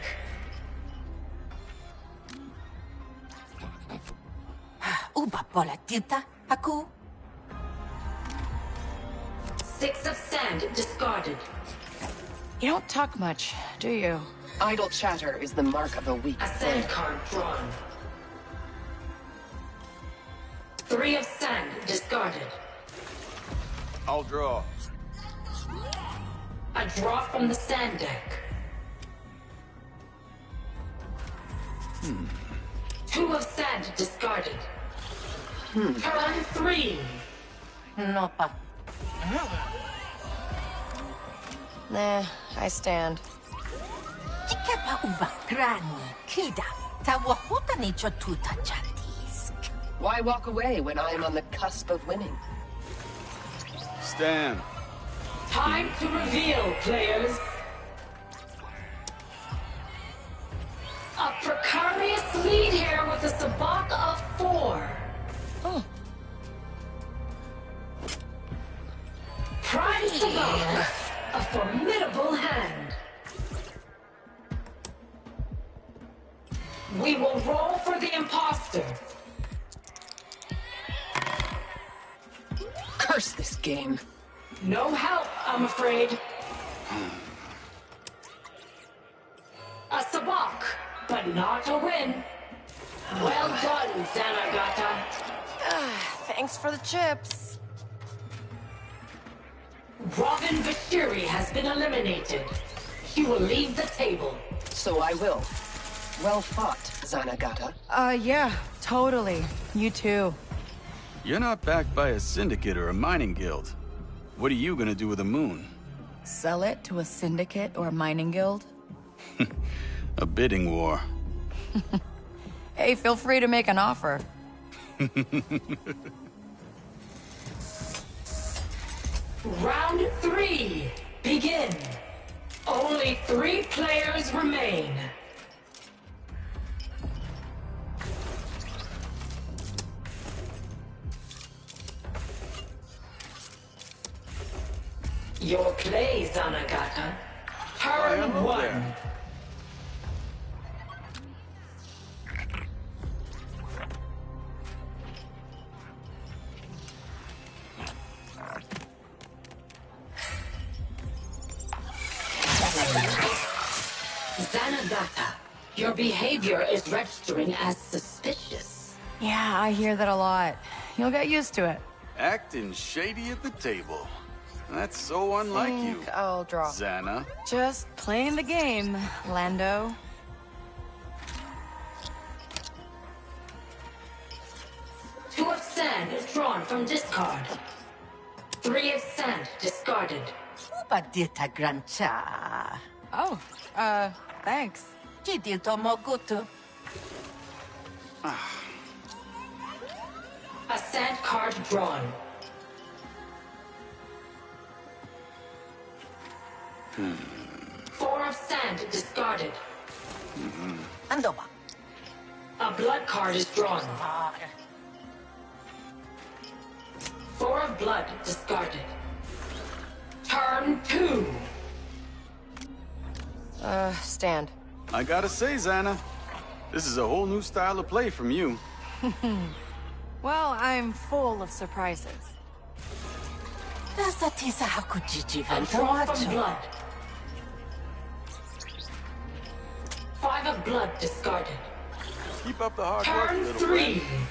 F: Uba pola tita, aku.
O: 6 of sand discarded.
B: You don't talk much, do you?
W: Idle chatter is the mark of a weak
O: A sand card drawn. 3 of sand discarded.
P: I'll draw.
O: A draw from the sand deck. 2 of sand discarded. Turn 3.
F: No pa.
B: Nah, I stand.
F: Ika pa uba krani, kida. Tawahuta ni chotuta jatisk.
W: Why walk away when I am on the cusp of winning?
P: Stand.
O: Time to reveal, players. A precarious lead here with a Sabacc of 4.
B: Oh.
O: Prime Sabacc, a formidable hand. We will roll for the imposter.
W: Curse this game.
O: No help, I'm afraid. A Sabacc, but not a win. Well done, Zanagata.
B: Thanks for the chips.
O: Robin Bashiri has been eliminated. He will leave the table.
W: So I will. Well fought, Zanagata.
B: Yeah, totally. You too.
P: You're not backed by a syndicate or a mining guild. What are you gonna do with the moon?
B: Sell it to a syndicate or a mining guild?
P: A bidding war.
B: Hey, feel free to make an offer.
O: Round 3, begin. Only 3 players remain. Your play, Zanagata. Turn 1. Zanagata, your behavior is registering as suspicious.
B: Yeah, I hear that a lot. You'll get used to it.
P: Acting shady at the table. That's so unlike you.
B: I'll draw.
P: Xana.
B: Just playing the game, Lando.
O: Two of sand is drawn from discard. 3 of sand discarded.
F: Ubadita grancha.
B: Oh, thanks.
F: Chidito mogutu.
O: A sand card drawn. Four of sand discarded.
F: Andova.
O: A blood card is drawn. 4 of blood discarded. Turn 2.
B: Stand.
P: I gotta say, Xana, this is a whole new style of play from you.
B: Well, I'm full of surprises.
O: And draw from blood. 5 of blood discarded.
P: Keep up the hard work,
O: Turn
P: little
O: 3.
P: friend.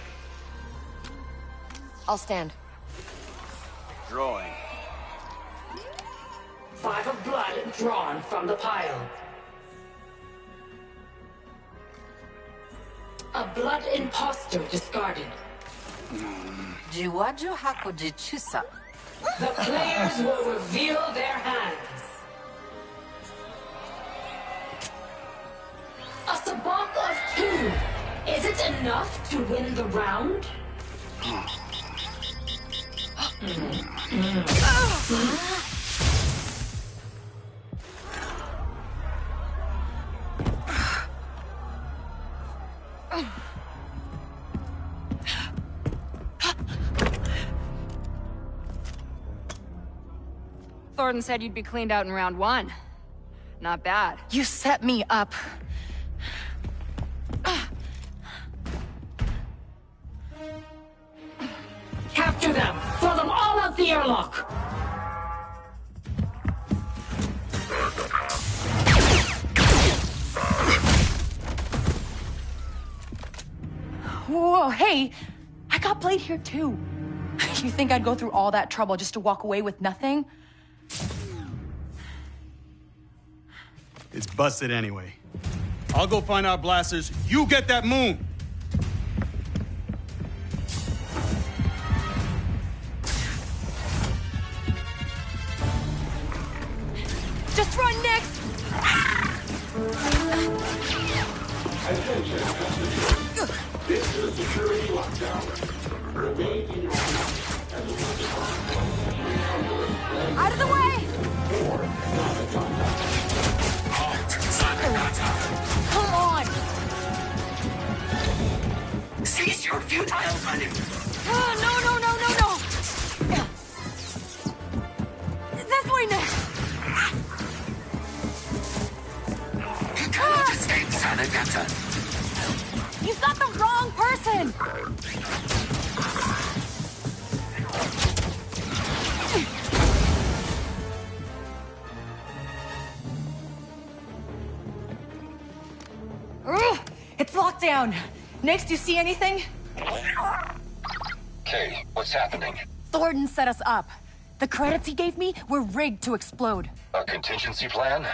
B: I'll stand.
P: Drawing.
O: 5 of blood drawn from the pile. A blood imposter discarded.
F: Jiwaju hakuji chusa.
O: The players will reveal their hands. A sabak of 2. Is it enough to win the round?
W: Thornton said you'd be cleaned out in round 1. Not bad.
B: You set me up.
O: Capture them! Throw them all out the airlock!
B: Whoa, hey! I got played here too. You think I'd go through all that trouble just to walk away with nothing?
P: It's busted anyway. I'll go find our blasters. You get that moon!
B: Just run next!
K: Attention, passengers. This is a security lockdown. Remain in your seats and
B: Out of the way! Come on!
R: Cease your futile running!
B: No! This way next!
R: You cannot escape, Zanagata.
B: You've got the wrong person! It's locked down. Next, you see anything?
C: Kay, what's happening?
B: Thornton set us up. The credits he gave me were rigged to explode.
C: A contingency plan?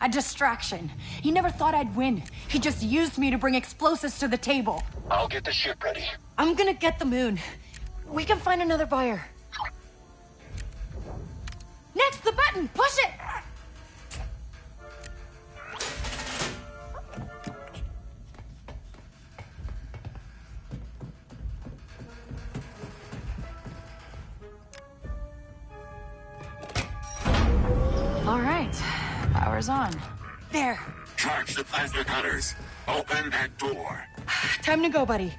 B: A distraction. He never thought I'd win. He just used me to bring explosives to the table.
C: I'll get the ship ready.
B: I'm gonna get the moon. We can find another buyer. Next, the button! Push it! All right, power's on. There.
L: Charge the plasma cutters. Open that door.
B: Time to go, buddy.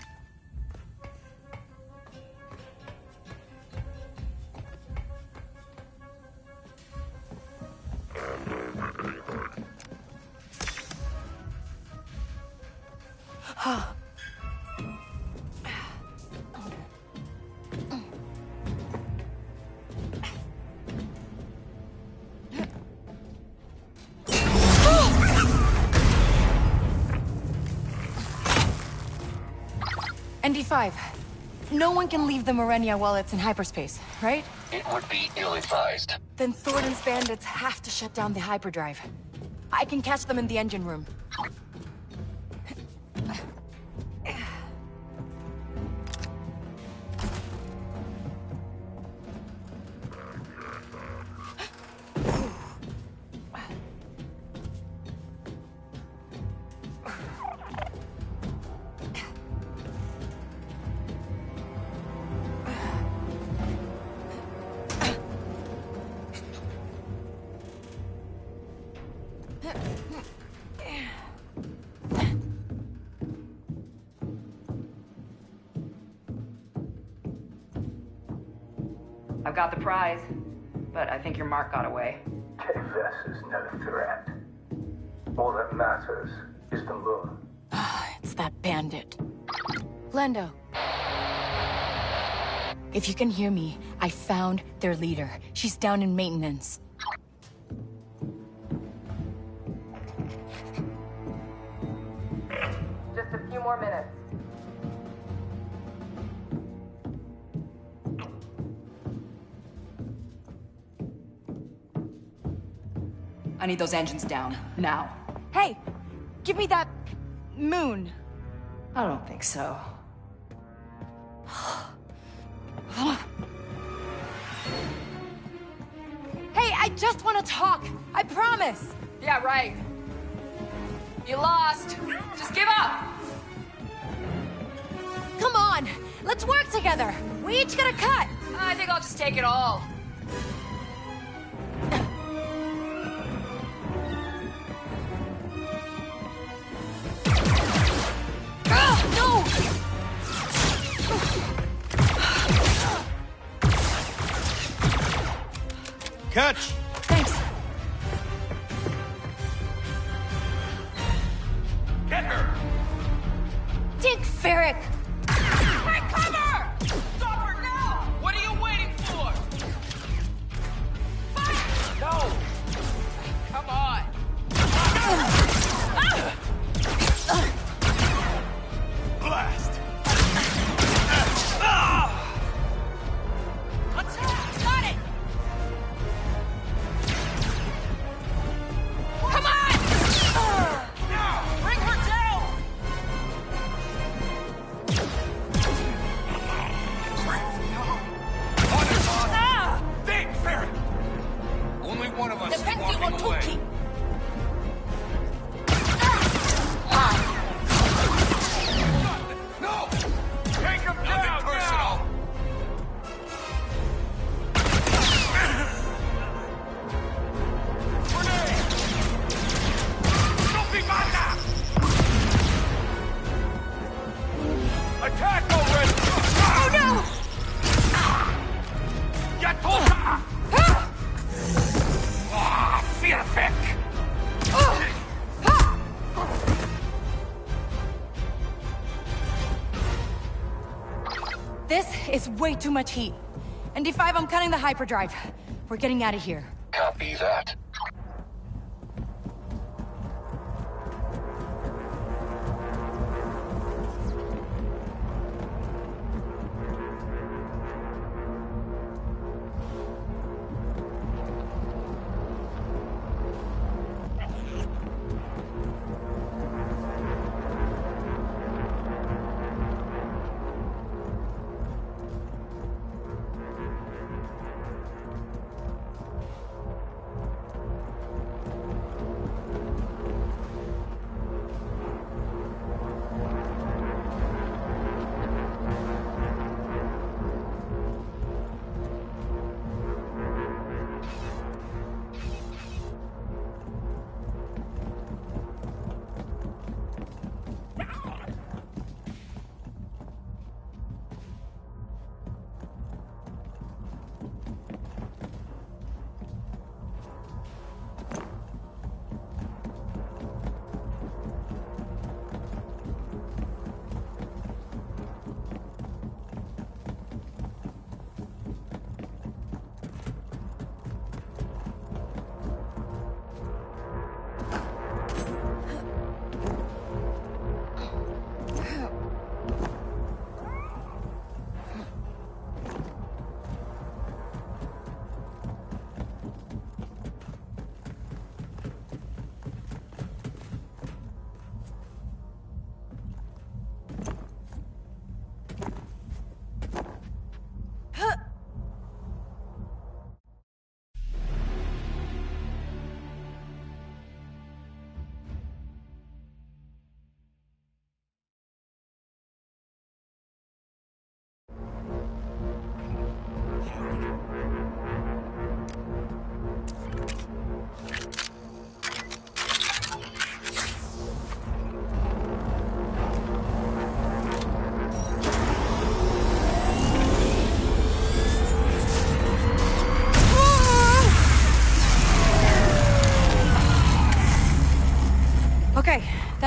B: ND5. No one can leave the Morenia while it's in hyperspace, right?
L: It would be ill-advised.
B: Then Thornton's bandits have to shut down the hyperdrive. I can catch them in the engine room.
W: I've got the prize, but I think your mark got away.
S: KFS is no threat. All that matters is the moon.
B: It's that bandit. Lando. If you can hear me, I found their leader. She's down in maintenance.
W: Just a few more minutes. I need those engines down, now.
B: Hey, give me that moon.
W: I don't think so.
B: Hey, I just want to talk. I promise.
W: Yeah, right. You lost. Just give up.
B: Come on, let's work together. We each get a cut.
W: I think I'll just take it all.
B: No!
P: Catch!
B: Thanks.
D: Get her!
B: Dick Ferrick!
W: Take cover! Stop her now! What are you waiting for? Fire! No! Come on!
D: Blast!
W: Attack! Got it! Come on! Now! Bring her down!
D: Think, Ferret! Only one of us is walking away. No! Take him down now! Grenade! Don't be mad! Attack already!
B: Oh no!
D: Ya toca! Perfect!
B: This is way too much heat. ND5, I'm cutting the hyperdrive. We're getting out of here.
L: Copy that.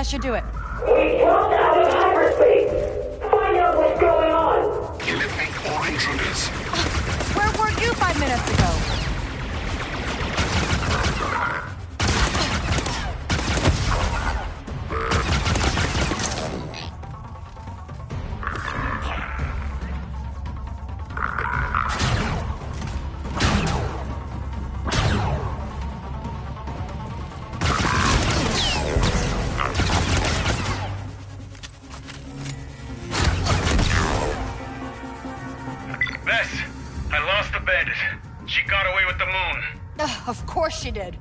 B: That should do it.
W: We jumped out of hyperspace! Find out what's going on!
L: Eliminate all intruders.
B: Where were you 5 minutes ago?
W: She got away with the moon.
B: Of course she did.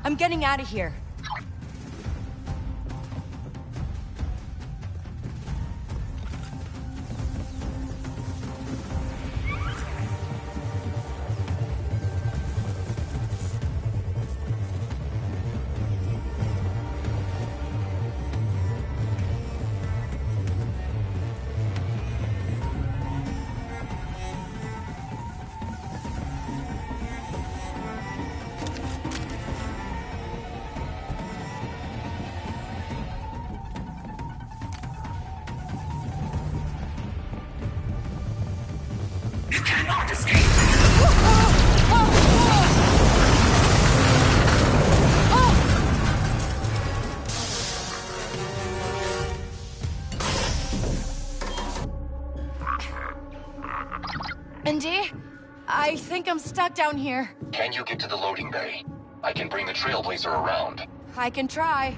B: I'm getting out of here.
L: You cannot escape.
B: Indy, I think I'm stuck down here.
C: Can you get to the loading bay? I can bring the Trailblazer around.
B: I can try.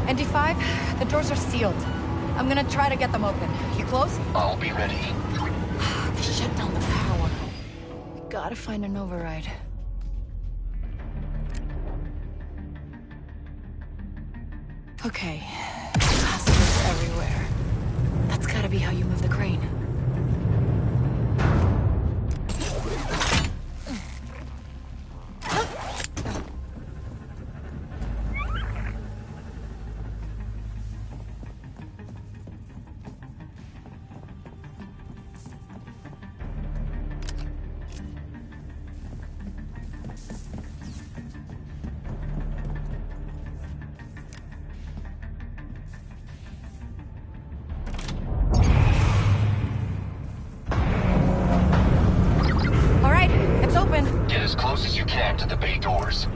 B: ND5, the doors are sealed. I'm gonna try to get them open. You close?
C: I'll be ready.
B: They shut down the power. We gotta find an override. Okay. Passengers everywhere. That's gotta be how you move the crane.
C: Get as close as you can to the bay doors.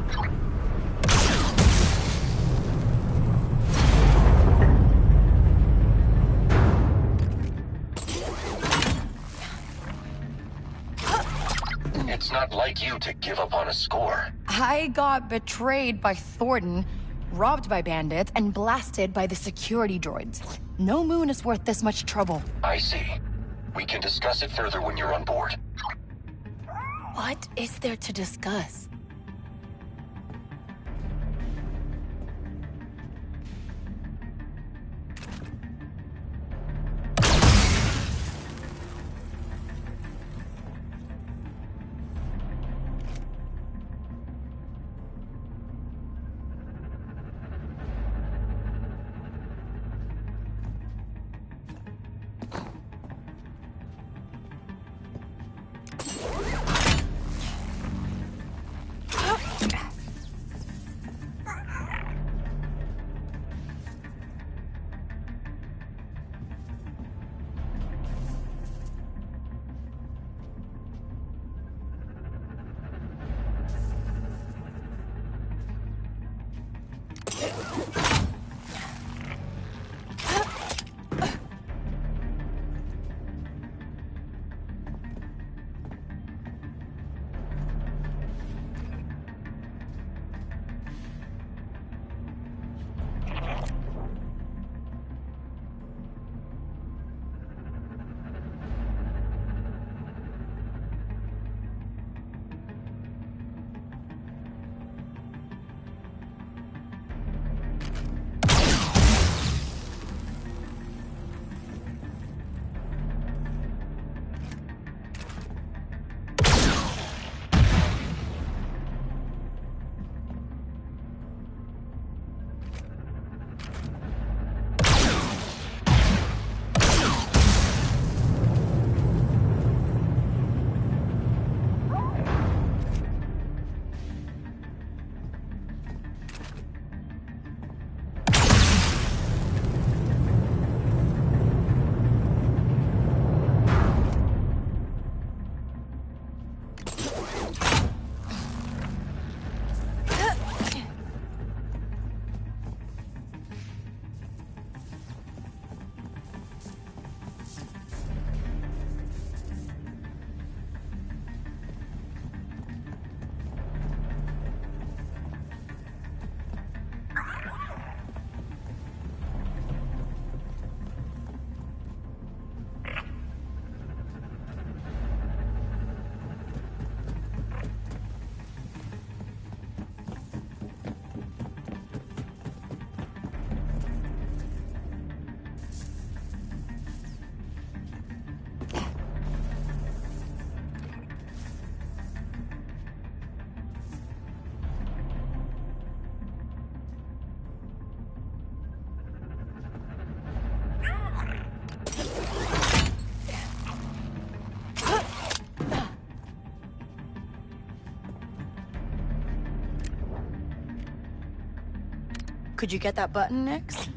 C: It's not like you to give up on a score.
B: I got betrayed by Thornton, robbed by bandits, and blasted by the security droids. No moon is worth this much trouble.
C: I see. We can discuss it further when you're on board.
B: What is there to discuss? Could you get that button, Nix?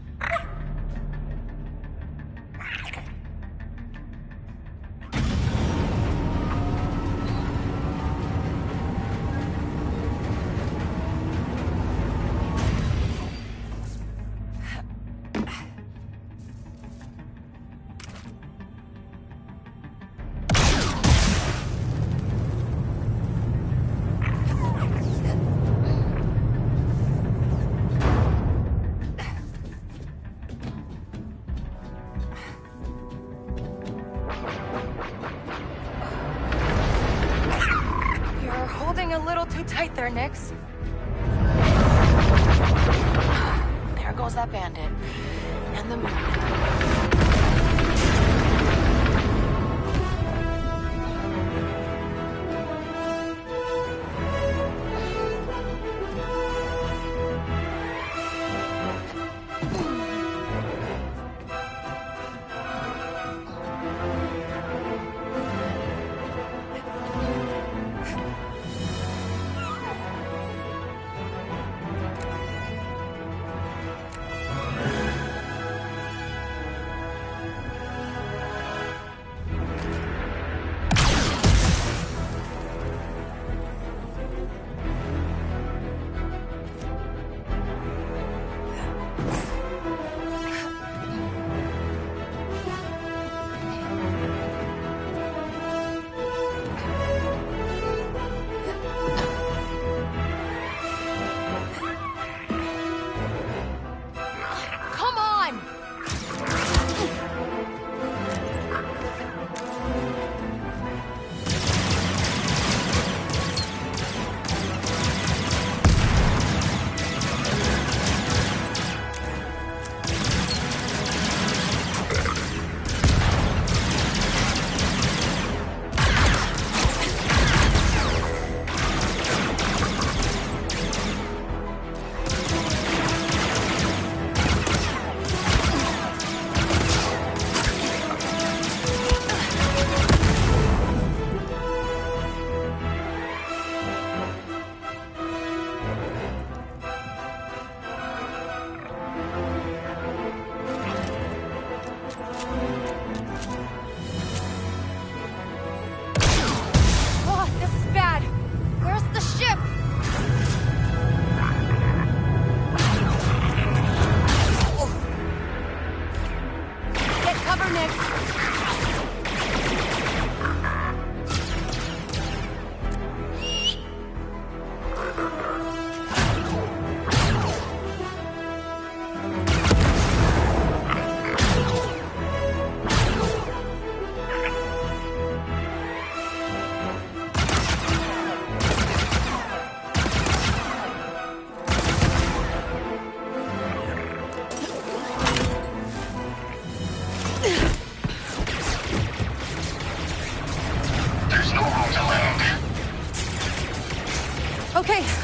B: A little too tight there, Nix. There goes that bandit. And the moon.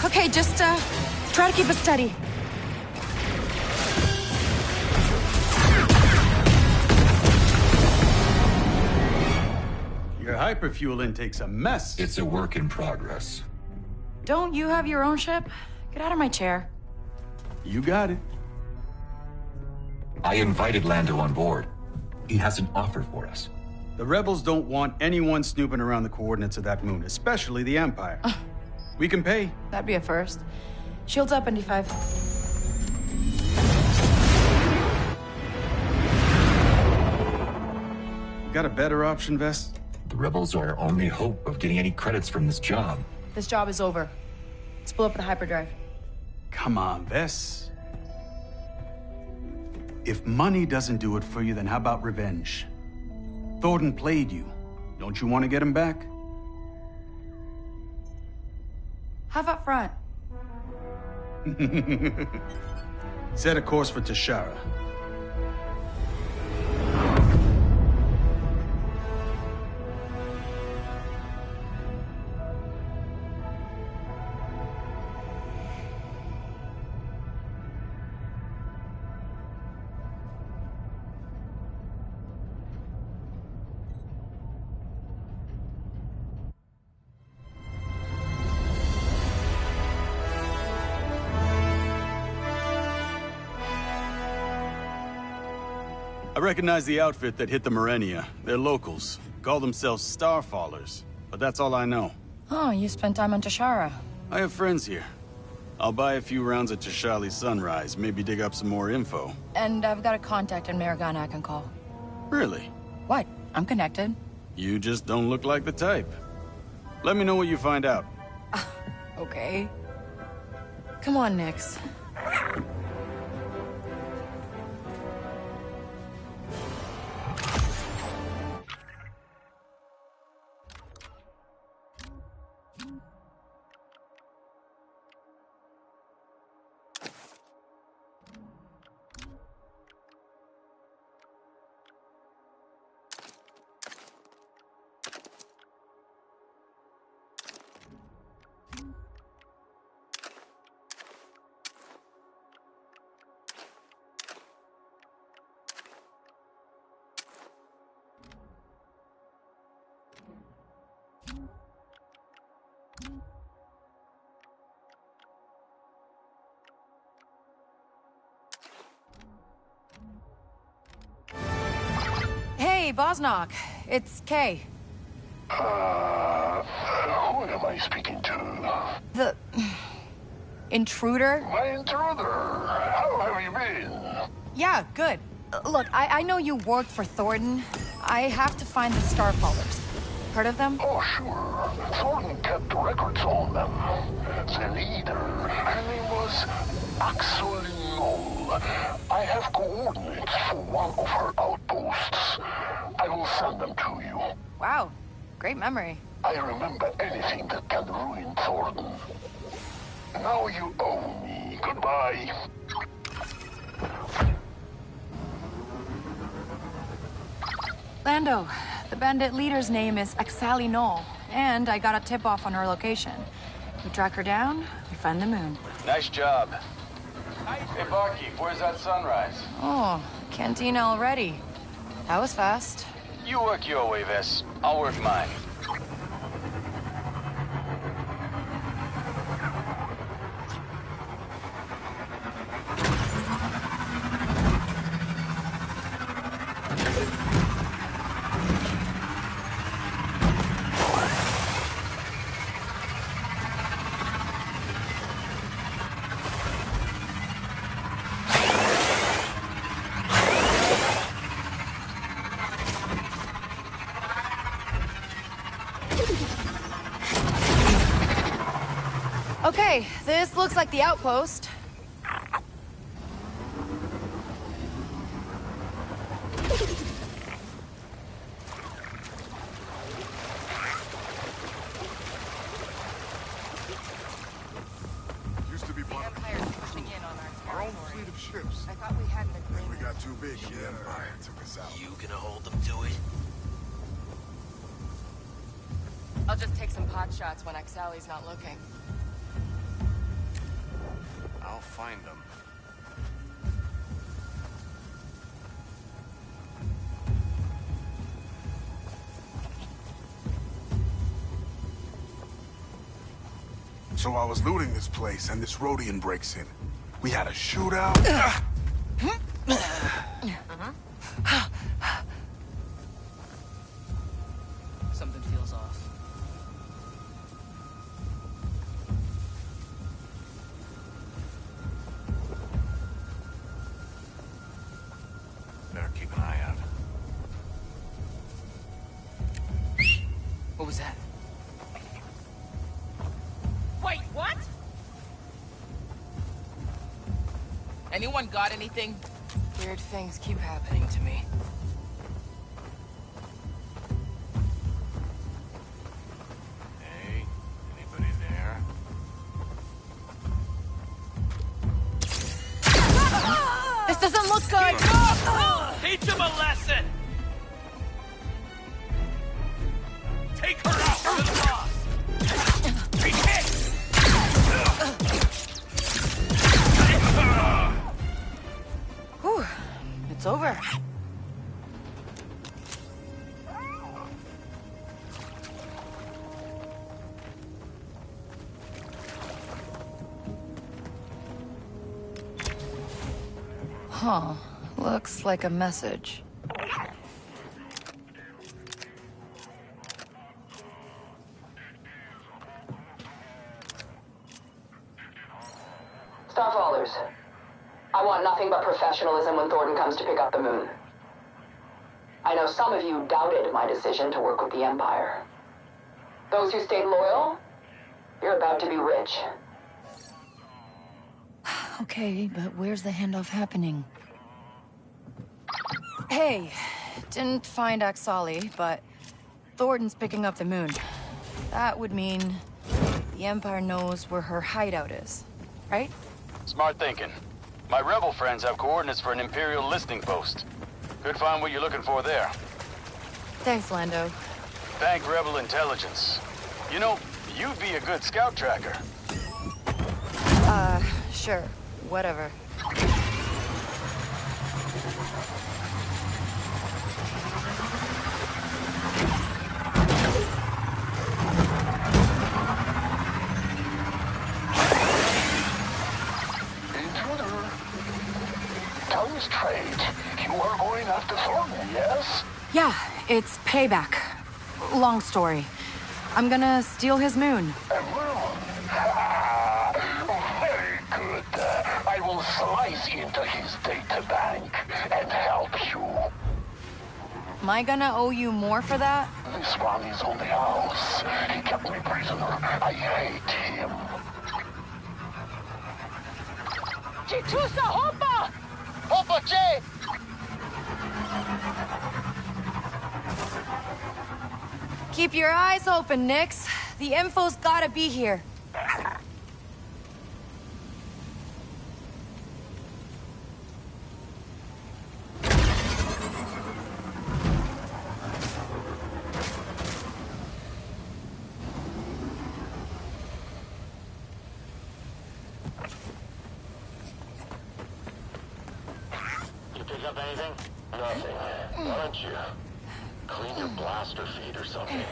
B: Okay, just try to keep it steady.
P: Your hyperfuel intake's a mess.
C: It's a work in progress.
B: Don't you have your own ship? Get out of my chair.
P: You got it.
C: I invited Lando on board. He has an offer for us.
P: The rebels don't want anyone snooping around the coordinates of that moon, especially the Empire. We can pay.
B: That'd be a first. Shields up, ND5.
P: Got a better option, Vess?
C: The rebels are our only hope of getting any credits from this job.
B: This job is over. Let's blow up the hyperdrive.
P: Come on, Vess. If money doesn't do it for you, then how about revenge? Thornton played you. Don't you want to get him back?
B: Have up front.
P: Set a course for Tashara. I recognize the outfit that hit the Morenia. They're locals. Call themselves Starfallers. But that's all I know.
B: Oh, you spent time on Tashara.
P: I have friends here. I'll buy a few rounds at Tashali's Sunrise, maybe dig up some more info.
B: And I've got a contact in Maragana I can call.
P: Really?
B: What? I'm connected.
P: You just don't look like the type. Let me know what you find out.
B: Okay. Come on, Nix. Hey, Bosnock. It's Kay.
K: Who am I speaking to?
B: The... intruder?
K: My intruder. How have you been?
B: Yeah, good. Look, I know you worked for Thornton. I have to find the Starfallers. Heard of them?
K: Oh, sure. Thornton kept records on them. The leader, her name was Axel Knoll. I have coordinates for one of her outposts. I will send them to you.
B: Wow, great memory.
K: I remember anything that can ruin Thornton. Now you owe me. Goodbye.
B: Lando, the bandit leader's name is Axali Knoll, and I got a tip-off on her location. We track her down, we find the moon.
G: Nice job. Hey, barkeep, where's that Sunrise?
B: Oh, cantina already. That was fast.
G: You work your way, Vess. I'll work mine.
B: Okay, this looks like the outpost.
Q: Used to be part of our own fleet of ships.
B: I thought we had an agreement.
Q: We got too big and the Empire took us out.
T: You gonna hold them to it?
B: I'll just take some pot shots when Axali's not looking.
Q: I'll find them. So I was looting this place, and this Rhodian breaks in. We had a shootout.
I: Something feels off.
Q: Better keep an eye out.
I: What was that?
W: Wait, what? Anyone got anything?
B: Weird things keep happening to me.
Q: Hey, anybody there?
B: This doesn't look good!
W: Teach him a lesson! Take her out to the boss! Be hit!
B: Whew, it's over. Huh. Looks like a message.
F: Starfallers, I want nothing but professionalism when Thornton comes to pick up the moon. I know some of you doubted my decision to work with the Empire. Those who stayed loyal, you're about to be rich.
B: Okay, but where's the handoff happening? Hey, didn't find Axali, but Thornton's picking up the moon. That would mean the Empire knows where her hideout is, right?
G: Smart thinking. My rebel friends have coordinates for an Imperial listing post. Could find what you're looking for there.
B: Thanks, Lando.
G: Thank rebel intelligence. You know, you'd be a good scout tracker.
B: Sure. Whatever.
K: Tell me straight. You are going after Thornton, yes?
B: Yeah, it's payback. Long story. I'm gonna steal his moon.
K: Very good. I will slice into his data bank and help you.
B: Am I gonna owe you more for that?
K: This one is on the house. He kept me prisoner. I hate him.
W: Chitusa Hopa! Hopa Che!
B: Keep your eyes open, Nix. The info's gotta be here.
K: You pick up anything? Nothing. Why don't you clean your blaster feed or something?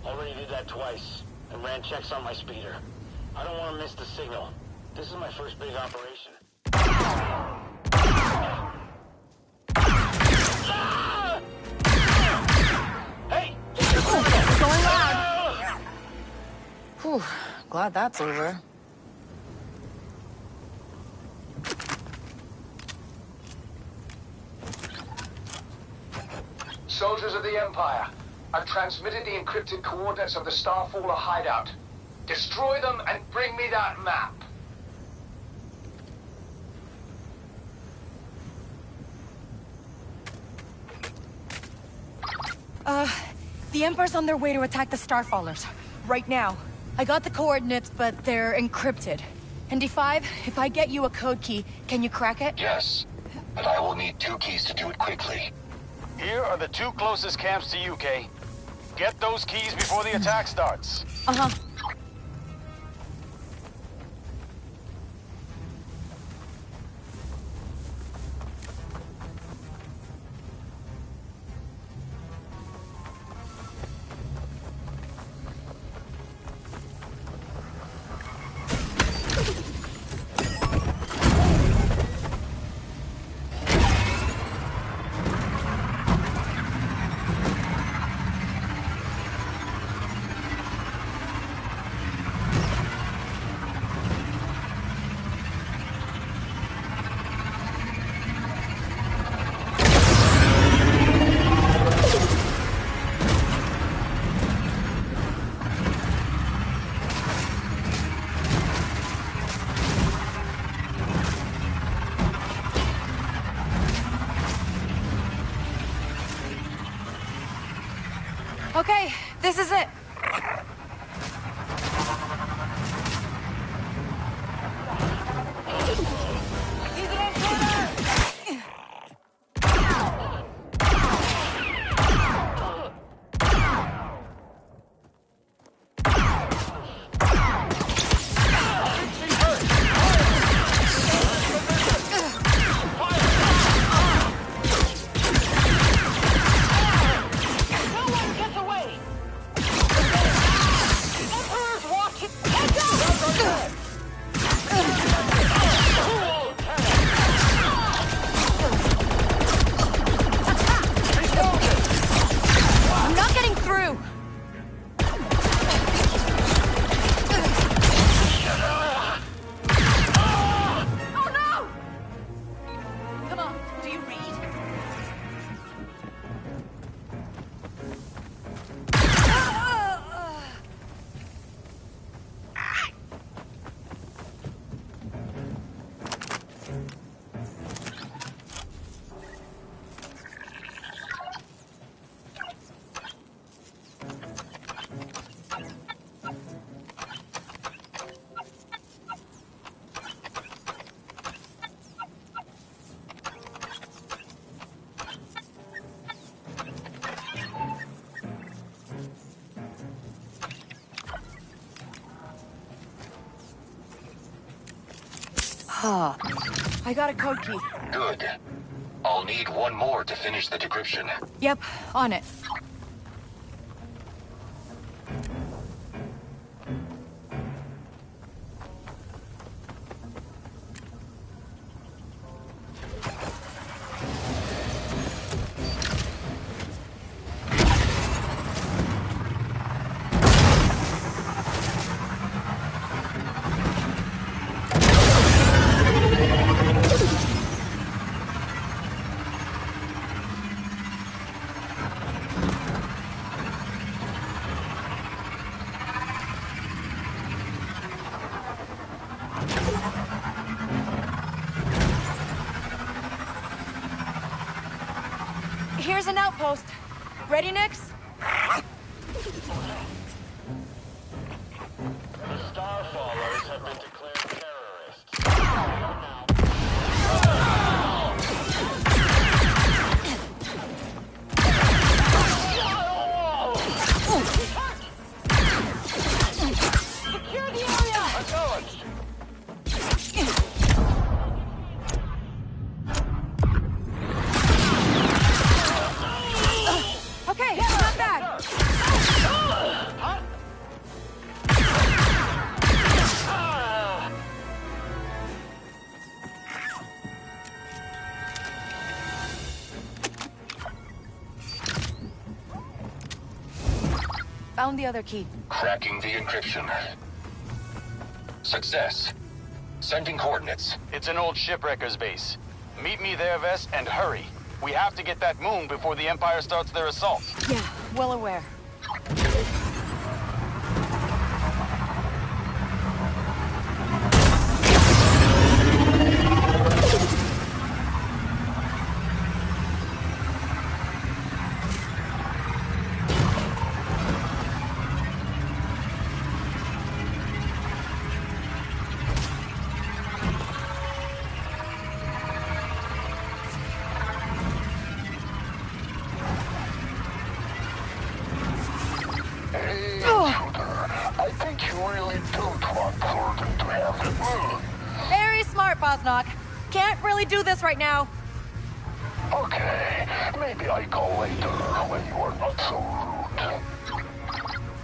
K: Already did that twice and ran checks on my speeder. I don't want to miss the signal. This is my first big operation. Hey!
B: Going loud. Whew, glad that's over.
S: Soldiers of the Empire, I've transmitted the encrypted coordinates of the Starfaller hideout. Destroy them and bring me that map.
B: The Empire's on their way to attack the Starfallers. Right now. I got the coordinates, but they're encrypted. And D5, if I get you a code key, can you crack it?
C: Yes, but I will need 2 keys to do it quickly.
G: Here are the 2 closest camps to UK. Get those keys before the attack starts.
B: Uh-huh. Okay, this is it. I got a code key.
C: Good. I'll need one more to finish the decryption.
B: Yep, on it. Here's an outpost. Ready, Nix?
K: The Starfallers have been declared terrorists.
W: Secure the area!
K: Acknowledged.
B: Okay, not bad. Found the other key.
C: Cracking the encryption. Success. Sending coordinates.
G: It's an old shipwreckers base. Meet me there, Vess, and hurry. We have to get that moon before the Empire starts their assault.
B: Yeah, well aware.
K: Hey, intruder. I think you really don't want Thornton to have the moon.
B: Very smart, Bosnock. Can't really do this right now.
K: Okay, maybe I go later when you are not so rude.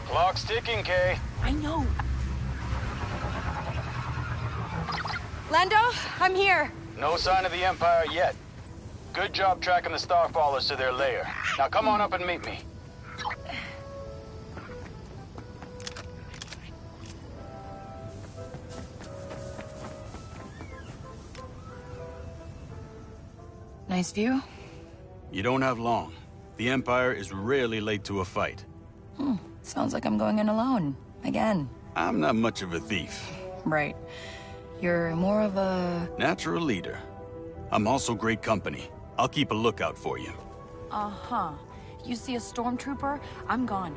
G: Clock's ticking, Kay.
B: I know. Lando, I'm here.
G: No sign of the Empire yet. Good job tracking the Starfallers to their lair. Now come on up and meet me.
B: Nice view.
P: You don't have long. The Empire is rarely late to a fight.
B: Sounds like I'm going in alone. Again.
P: I'm not much of a thief.
B: Right. You're more of a...
P: Natural leader. I'm also great company. I'll keep a lookout for you.
B: Uh-huh. You see a stormtrooper, I'm gone.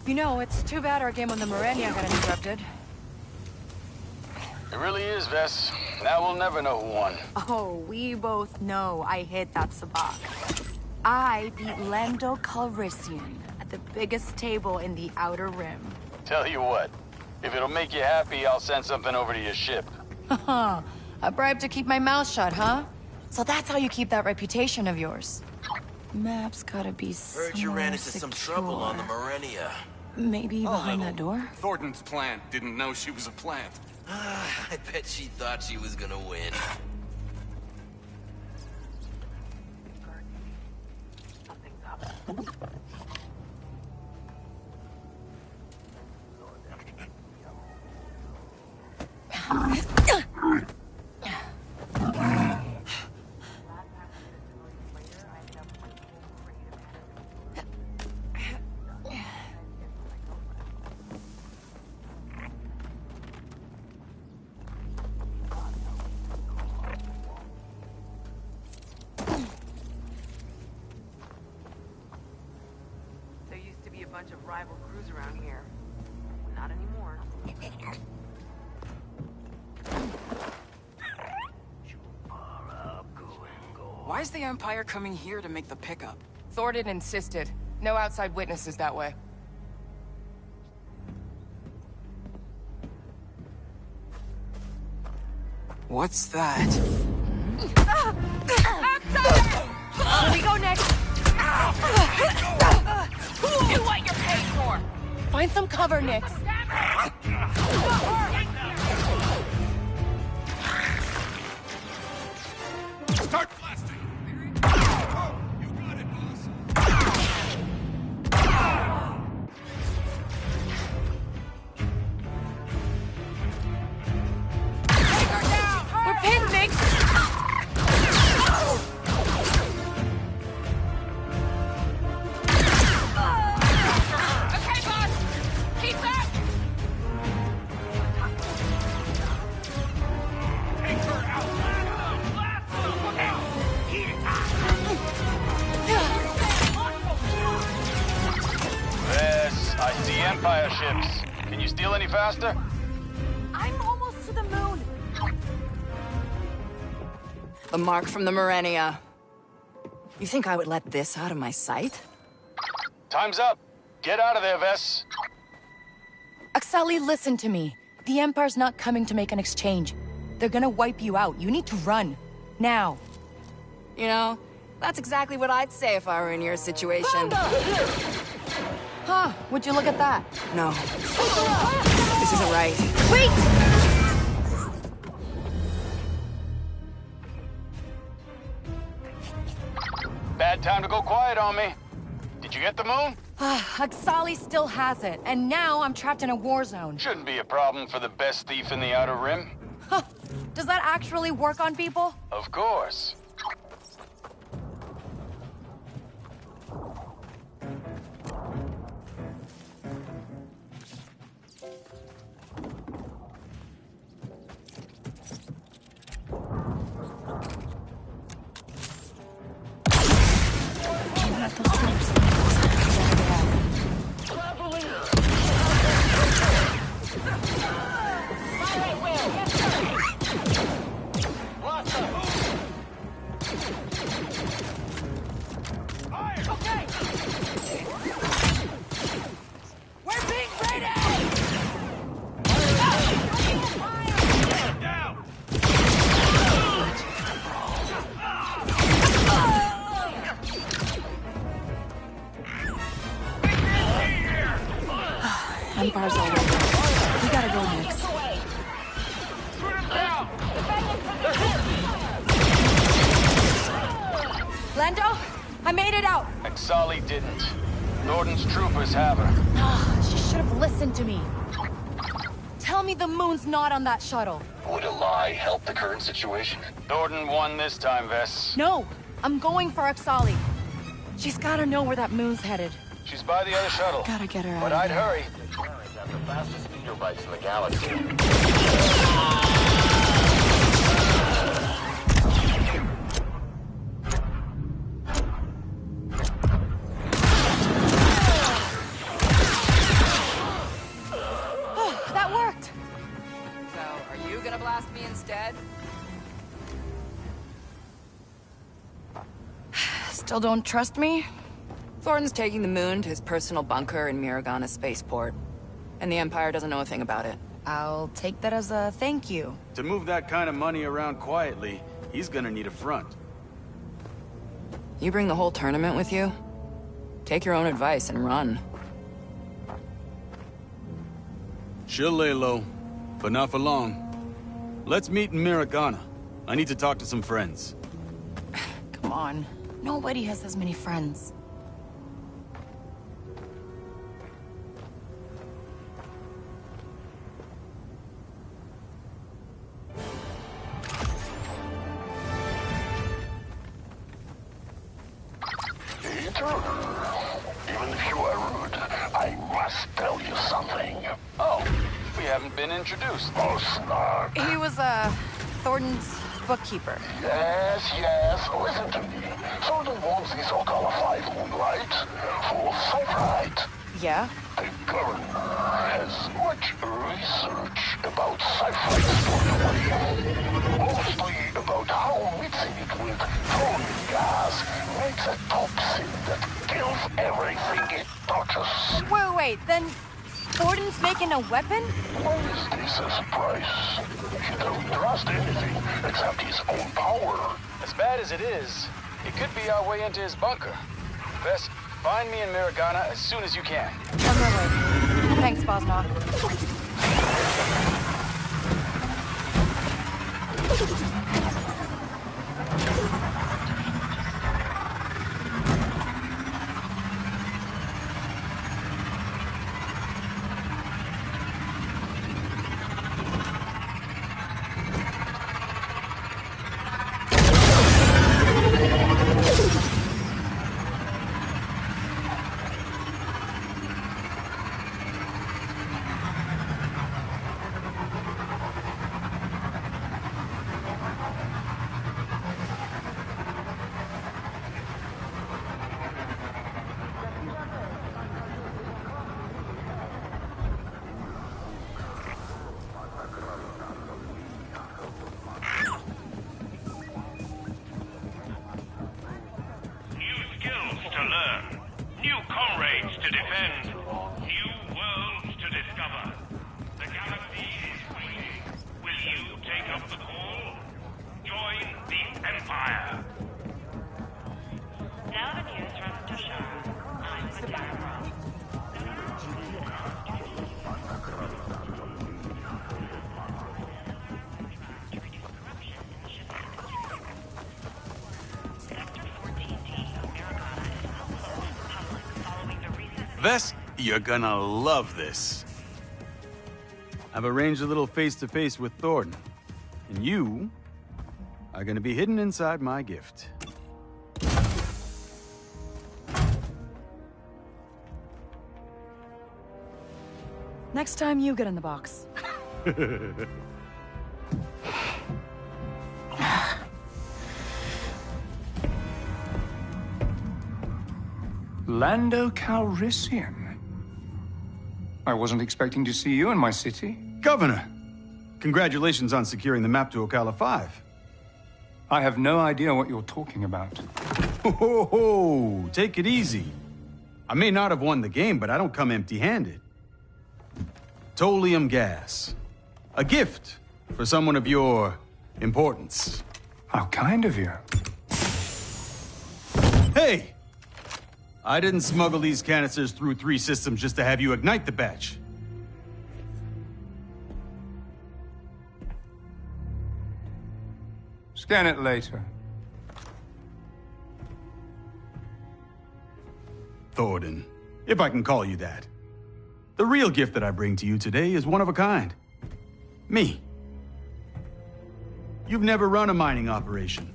B: You know, it's too bad our game on the Morenia got interrupted.
G: It really is, Vess. Now we'll never know who won.
B: Oh, we both know I hit that sabacc. I beat Lando Calrissian at the biggest table in the Outer Rim.
G: Tell you what, if it'll make you happy, I'll send something over to your ship.
B: Haha, a bribe to keep my mouth shut, huh? So that's how you keep that reputation of yours. Map's gotta be
T: Heard you ran into some trouble on the Morenia.
B: Maybe behind that door?
A: Thornton's plant didn't know she was a plant.
T: I bet she thought she was gonna win.
J: bunch of rival crews around here. Not anymore.
W: Why is the Empire coming here to make the pickup?
N: Thornton insisted. No outside witnesses that way.
W: What's that?
B: Here we go next.
W: Do what you're paid for!
B: Find some cover, Nix.
D: Start blasting! Oh, you got it, boss.
B: We're pinned, Nix.
W: Okay, boss! Keep back!
D: Take her out! Look out!
G: Yes, I see Empire ships. Can you steal any faster?
B: I'm almost to the moon.
W: The mark from the Marenia. You think I would let this out of my sight?
G: Time's up. Get out of there, Vess.
B: Axali, listen to me. The Empire's not coming to make an exchange. They're gonna wipe you out. You need to run. Now.
W: You know, that's exactly what I'd say if I were in your situation.
B: Huh, would you look at that?
W: No. This isn't right.
B: Wait!
G: Bad time to go quiet on me. Did you get the moon?
B: Axali still has it, and now I'm trapped in a war zone.
G: Shouldn't be a problem for the best thief in the Outer Rim.
B: Does that actually work on people?
G: Of course.
B: Empire's all over. We gotta go, Nix. Lando, I made it out.
G: Axali didn't. Norton's troopers have her.
B: She should have listened to me. Tell me the moon's not on that shuttle.
C: Would a lie help the current situation?
G: Norton won this time, Vess.
B: No, I'm going for Axali. She's gotta know where that moon's headed.
G: She's by the other shuttle.
B: Gotta get her out
G: But
B: of
G: I'd
B: there.
G: hurry.
K: The fastest speeder bikes in the galaxy.
B: That worked.
W: So, are you gonna blast me instead?
B: Still don't trust me?
W: Thornton's taking the moon to his personal bunker in Miragana Spaceport. And the Empire doesn't know a thing about it.
B: I'll take that as a thank you.
P: To move that kind of money around quietly, he's gonna need a front.
W: You bring the whole tournament with you? Take your own advice and run.
P: She'll lay low, but not for long. Let's meet in Miragana. I need to talk to some friends.
B: Come on. Nobody has as many friends.
K: Even if you are rude, I must tell you something.
G: Oh, we haven't been introduced.
K: Oh, snark.
B: He was, Thornton's bookkeeper.
K: Yes, listen to me. Thornton wants this Ocala 5 moon, right? For Cypherite.
B: Yeah?
K: The governor has much research about sci-fi story, mostly about how mixing it with Thorn gas makes a toxin that kills everything it touches.
B: Wait, then Thornton's making a weapon?
K: Why is this a surprise? He doesn't trust anything except his own power.
G: As bad as it is, it could be our way into his bunker. Best find me in Miragana as soon as you can.
B: On my way. Thanks, Bosnock.
P: Vess, you're gonna love this. I've arranged a little face-to-face with Thornton, and you are gonna be hidden inside my gift.
B: Next time you get in the box.
E: Lando Calrissian. I wasn't expecting to see you in my city.
P: Governor, congratulations on securing the map to Ocala 5.
E: I have no idea what you're talking about.
P: Ho, take it easy. I may not have won the game, but I don't come empty-handed. Tollium gas. A gift for someone of your importance.
E: How kind of you.
P: Hey! I didn't smuggle these canisters through 3 systems just to have you ignite the batch.
E: Scan it later.
P: Thornton, if I can call you that. The real gift that I bring to you today is one of a kind. Me. You've never run a mining operation.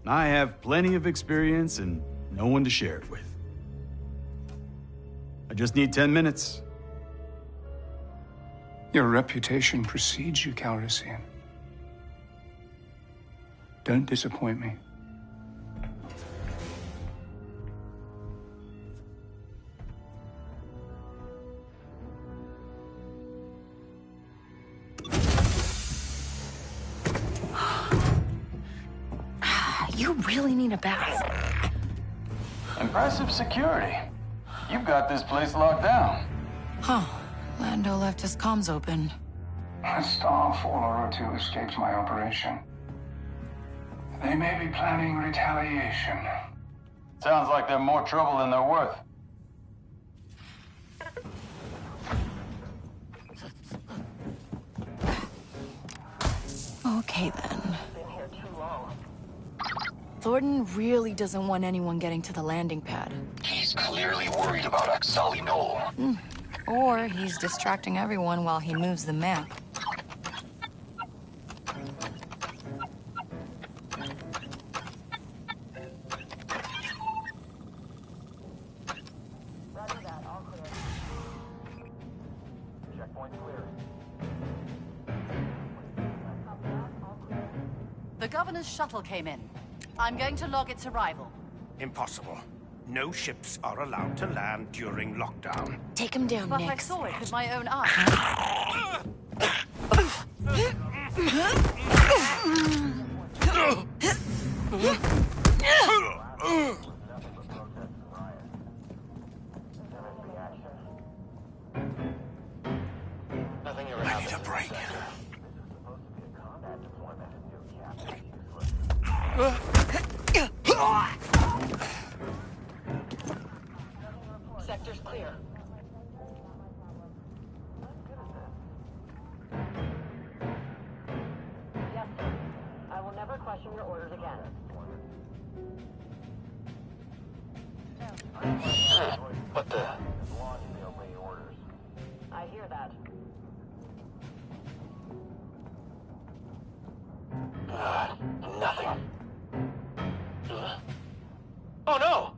P: I have plenty of experience and no one to share it with. I just need 10 minutes.
E: Your reputation precedes you, Calrissian. Don't disappoint me.
B: You really need a bath.
G: Impressive security. You've got this place locked down.
B: Huh. Lando left his comms open.
E: A Starfaller or 2 escaped my operation. They may be planning retaliation.
G: Sounds like they're more trouble than they're worth.
B: Okay, then. Thornton really doesn't want anyone getting to the landing pad.
C: He's clearly worried about Axali Knoll.
B: Or he's distracting everyone while he moves the map.
M: The governor's shuttle came in. I'm going to log its arrival.
S: Impossible.
M: No ships are allowed to land during lockdown.
B: Take him down,
U: But
B: Nix.
U: I saw it with my own eyes.
Q: I need a break.
U: Sector's clear. Yes, sir. I will never question your orders again.
S: What the?
U: I hear that.
S: Nothing. Oh no!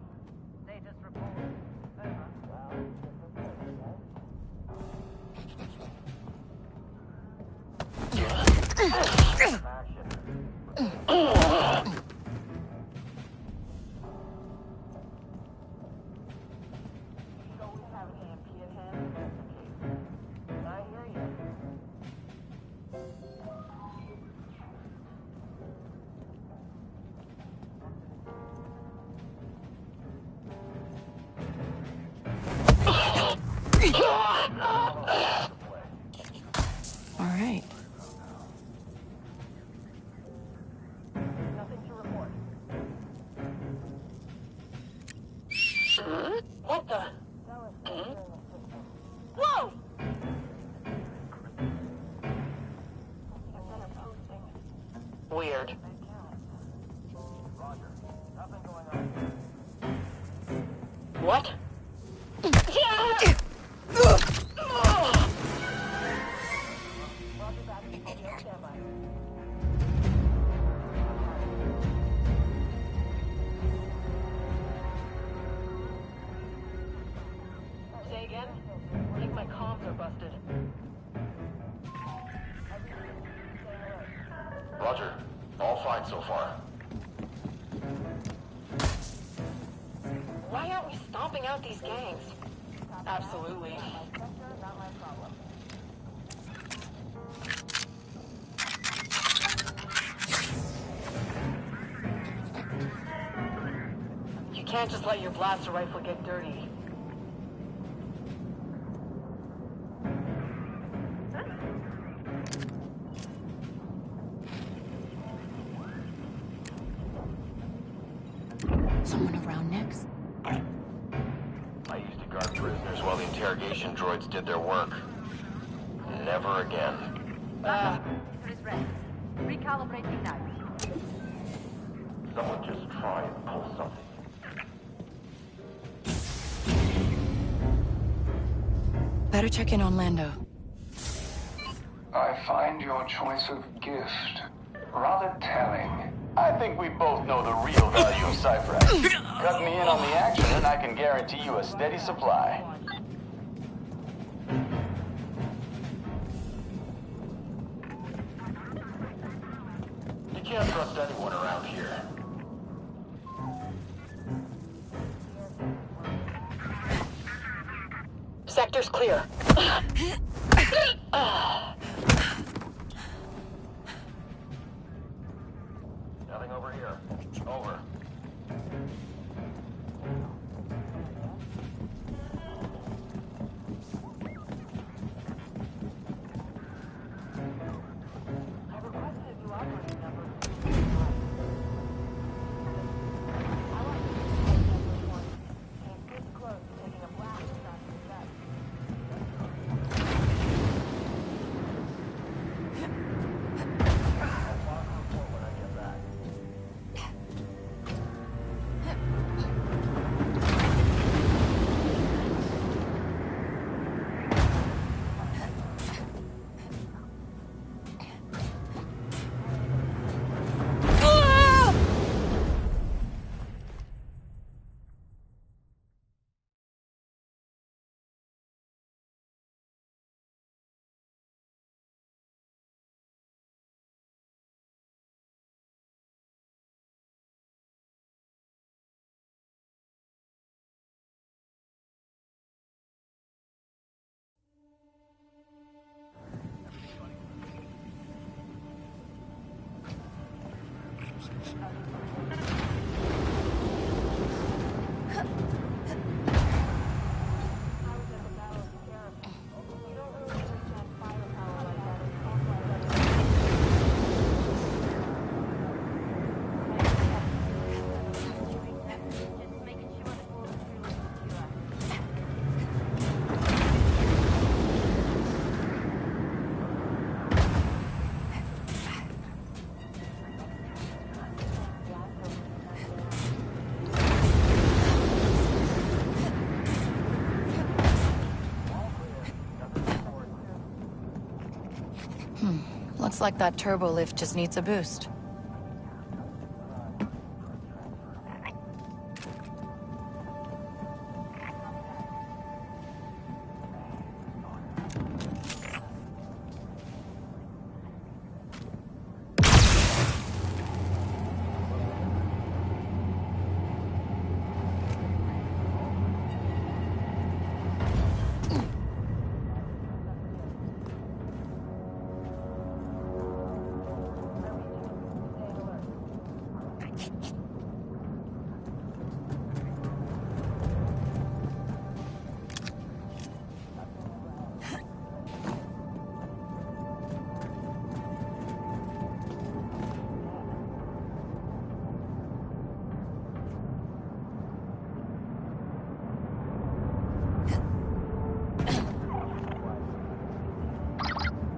B: All right.
U: Nothing to report.
K: What the?
U: Whoa!
S: Weird.
U: What? Say again? I think my comms are busted.
K: Roger. All fine so far.
U: Why aren't we stomping out these gangs? Absolutely. You can't just let your blaster rifle get dirty.
B: Someone around next?
K: I used to guard prisoners while the interrogation droids did their work. Never again.
U: Recalibrate ignite.
K: Someone just try and pull something.
B: Better check in on Lando.
E: I find your choice of gift rather telling.
G: I think we both know the real value of Cypher. Cut me in on the action and I can guarantee you a steady supply.
K: You can't trust anyone around here.
U: Sector's clear.
K: Nothing over here. Over.
U: I requested a new operating number.
B: Looks like that turbo lift just needs a boost.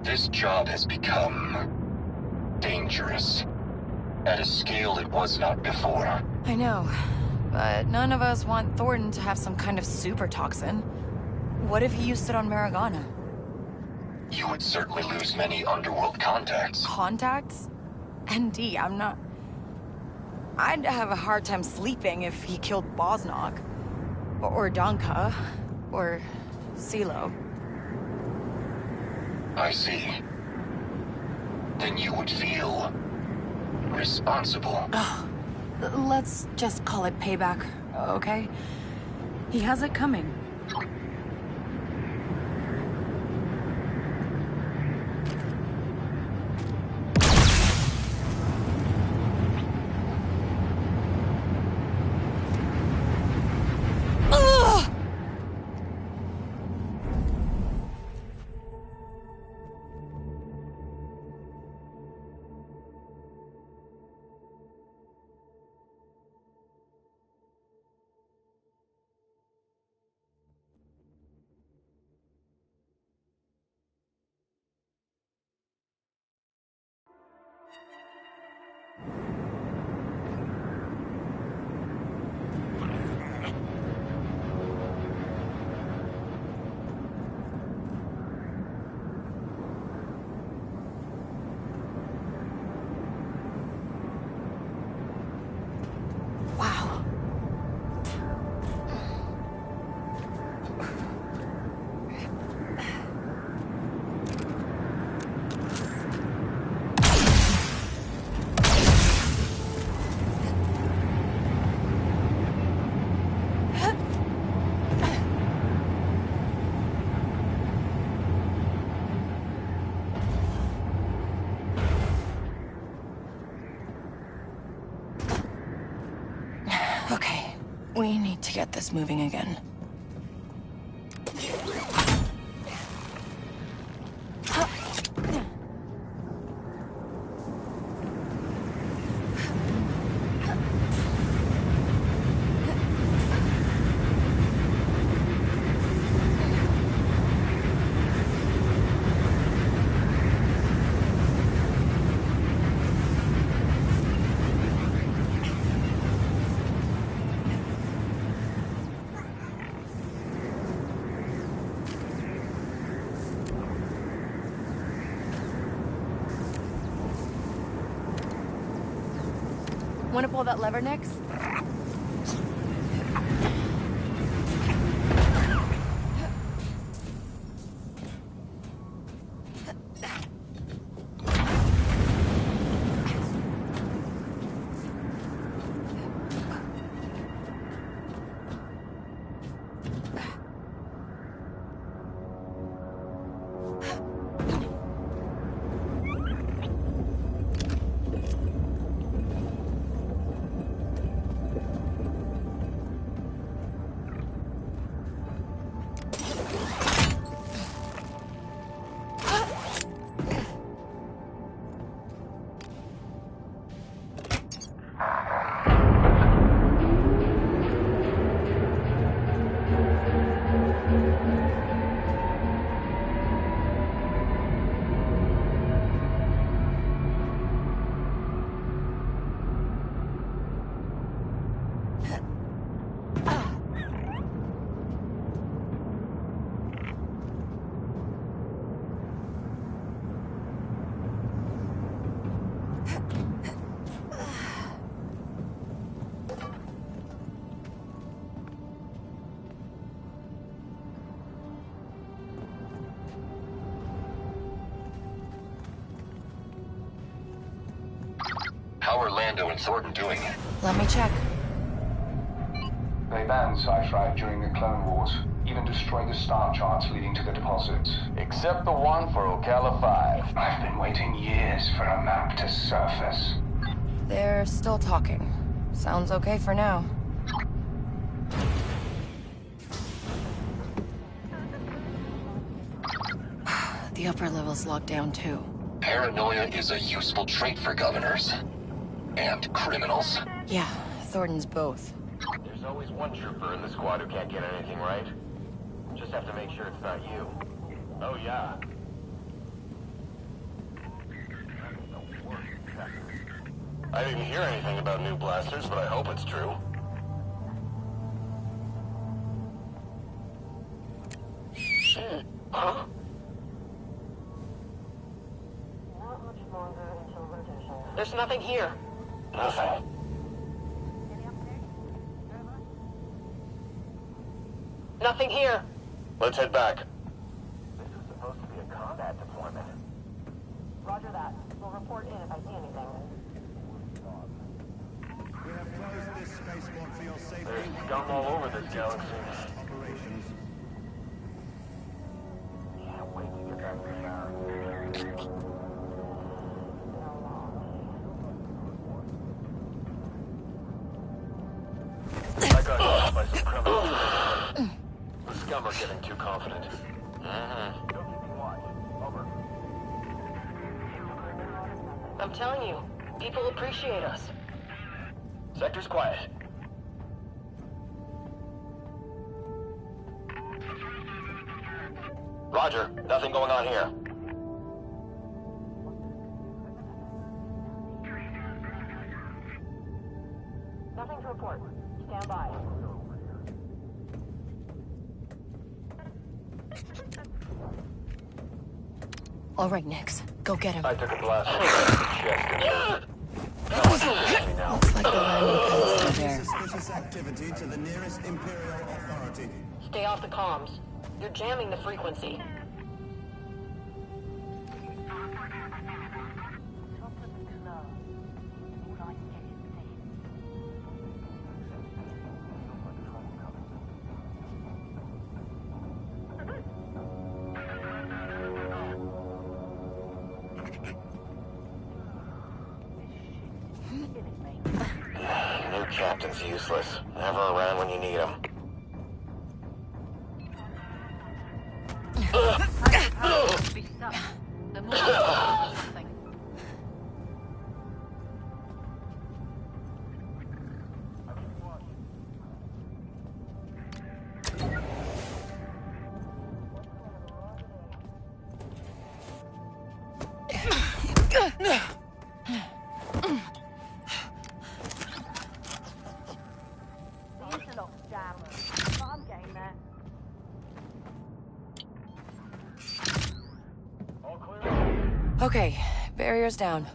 C: This job has become dangerous at a scale it was not before.
B: I know, but none of us want Thornton to have some kind of super toxin. What if he used it on Maragana?
C: You would certainly lose many underworld contacts.
B: Contacts? ND, I'm not... I'd have a hard time sleeping if he killed Bosnok. Or Danka. Or CeeLo.
C: I see. Then you would feel... responsible.
B: Let's just call it payback, okay? He has it coming. Okay, we need to get this moving again. Want to pull that lever next?
C: are Lando and Thornton doing?
B: Let me check.
E: They banned Sci-Fi during the Clone Wars, even destroyed the star charts leading to the deposits.
G: Except the one for Ocala 5.
E: I've been waiting years for a map to surface.
B: They're still talking. Sounds okay for now. The upper level's locked down too.
C: Paranoia is a useful trait for governors. And criminals.
B: Yeah, Thornton's both.
G: There's always one trooper in the squad who can't get anything right. Just have to make sure it's not you. Oh yeah. I didn't hear anything about new blasters, but I hope it's true. Huh?
J: There's nothing here.
G: Nothing.
J: Nothing here.
G: Let's head back.
J: This is supposed to be a combat deployment. Roger that. We'll report in if I see anything.
M: We have closed this spaceport for your safety.
G: There's scum all over this galaxy.
M: Operations.
G: Can't wait to get that thing out. I got hit by some criminals. The scum are getting too confident.
J: I'm telling you, people appreciate us.
G: Sector's quiet. Roger, nothing going on here.
J: Nothing to report. Stand by.
B: All right, Nix. Go get him.
G: I took a blast to the chest.
B: Looks like the landing pad's still there.
M: Suspicious activity to the nearest Imperial authority.
J: Stay off the comms. You're jamming the frequency.
G: New captain's useless. Never around when you need him.
B: Okay, barrier's down.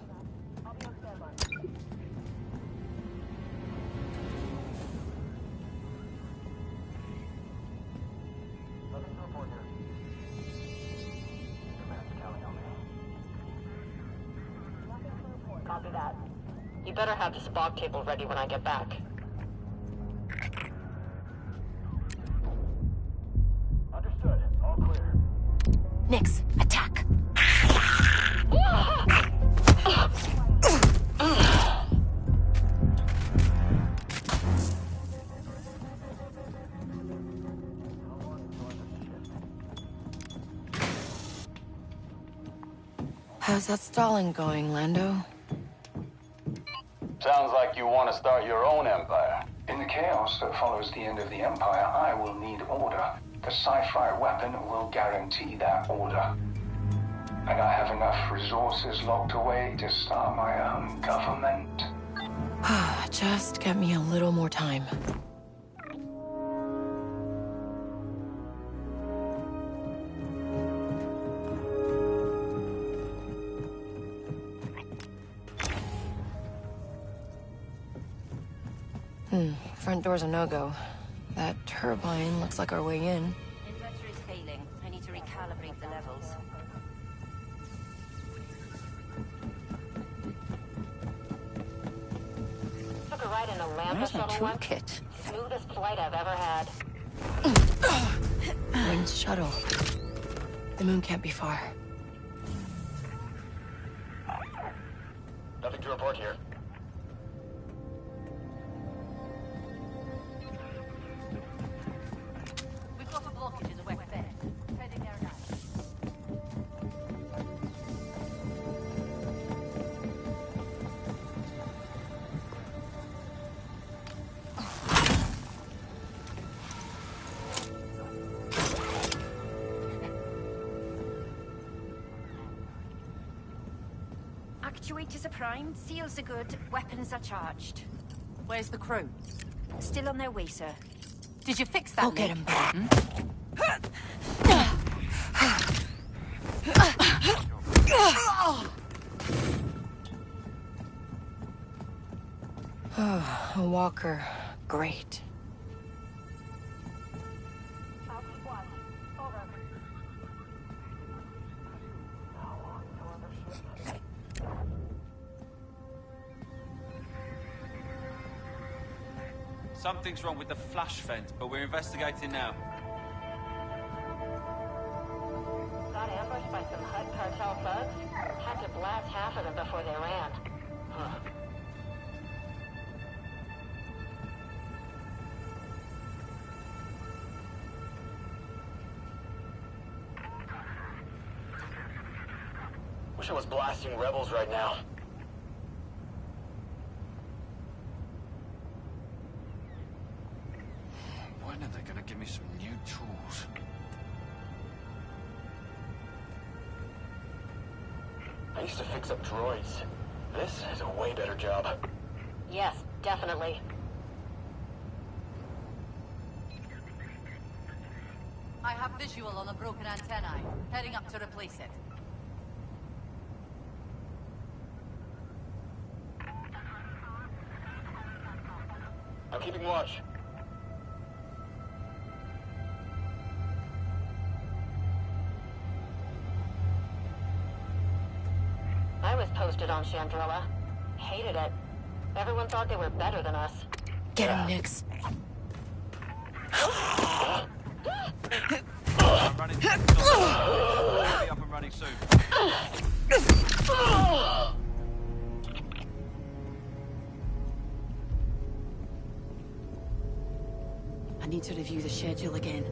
J: Copy that. You better have the Spock table ready when I get back.
G: Understood. All clear.
B: Nix, attack! How's that stalling going, Lando?
G: Sounds like you want to start your own empire.
E: In the chaos that follows the end of the Empire, I will need order. The sci-fi weapon will guarantee that order. And I have enough resources locked away to start my own government.
B: Just get me a little more time. Front door's a no-go. That turbine looks like our way in.
H: Inverter is failing. I need to recalibrate the levels.
U: a Lambda
W: Where's my
U: shuttle once.
W: toolkit?
U: Smoothest flight I've ever had.
B: Winged shuttle. The moon can't be far.
J: Nothing to report here.
H: We've got a blockage in the west bed. Heading there now.
O: Actuators are primed, seals are good, weapons are charged.
H: Where's the crew?
O: Still on their way, sir.
H: Did you fix that?
B: I'll get him back. A walker. Great.
R: Something's wrong with the flash vent, but we're investigating now.
U: Got ambushed by some HUD cartel thugs. Had to blast half of them before they ran. Huh.
J: Wish I was blasting rebels right now.
R: When are they gonna give me some new tools?
J: I used to fix up droids. This is a way better job.
U: Yes, definitely.
H: I have visual on a broken antennae. Heading up to replace it.
J: I'm keeping watch.
U: I was posted on Chandrilla. Hated it. Everyone thought they were better than us.
B: Get him, Nix.
R: I'm running. Be up and running soon.
H: I need to review the schedule again.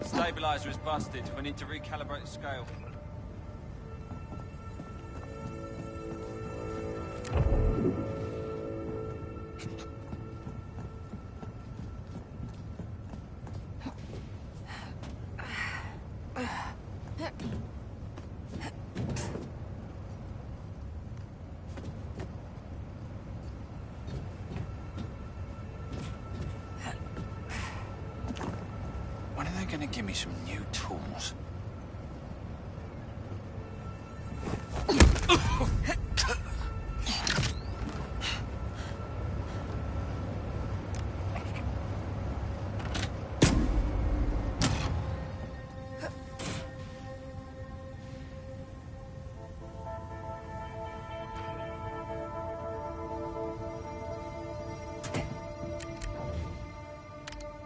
R: Stabilizer is busted. We need to recalibrate the scale. When are they gonna give me some new tools?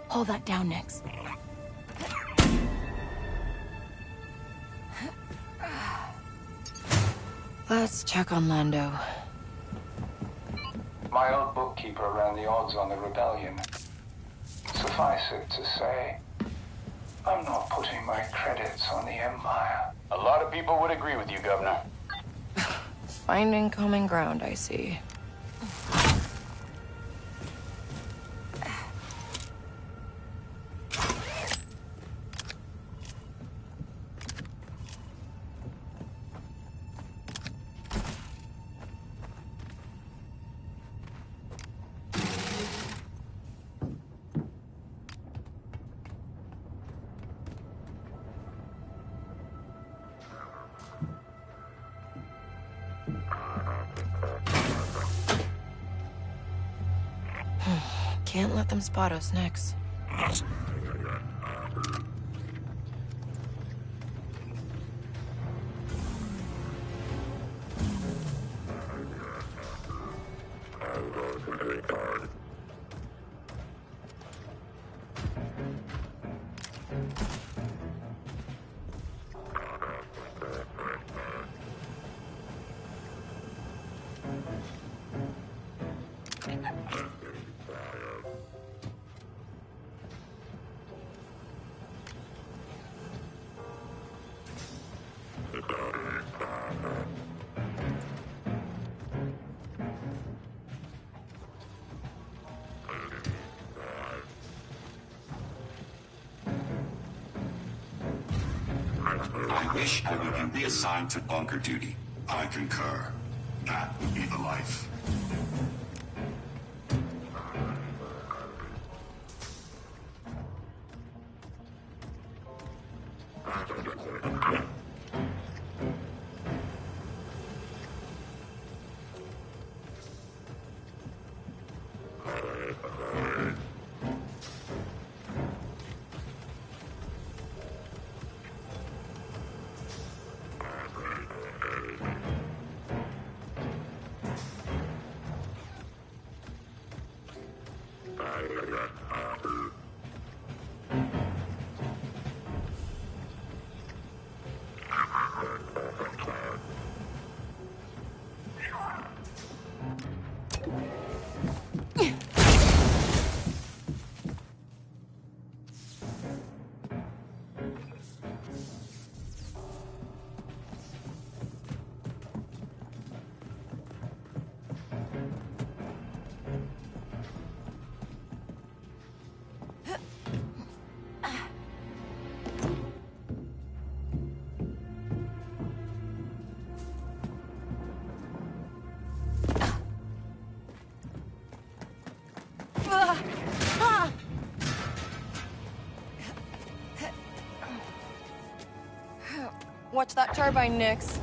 B: Hold that down, Nix. Let's check on Lando.
E: My old bookkeeper ran the odds on the rebellion. Suffice it to say, I'm not putting my credits on the Empire.
G: A lot of people would agree with you, Governor.
B: Finding common ground, I see. Can't let them spot us next.
C: I wish I would be reassigned to bunker duty. I concur. That would be the life.
B: Watch that turbine, Nix.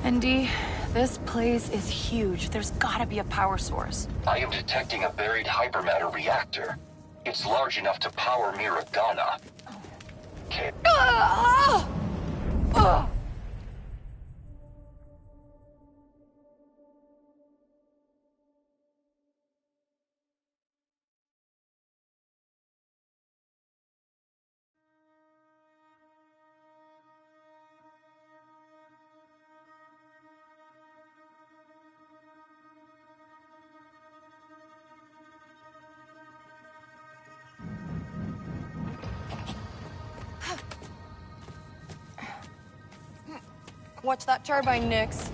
B: ND, this place is huge. There's gotta be a power source.
C: I am detecting a buried hypermatter reactor. It's large enough to power Miragana. Okay.
B: Watch that turbine, Nix.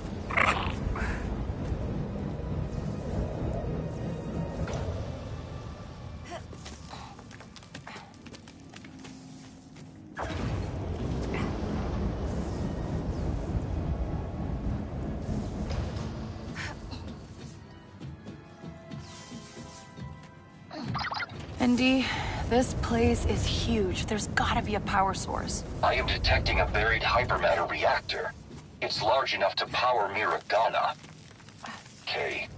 B: ND, this place is huge. There's gotta be a power source.
C: I am detecting a buried hypermatter reactor. It's large enough to power Miragana. Kay,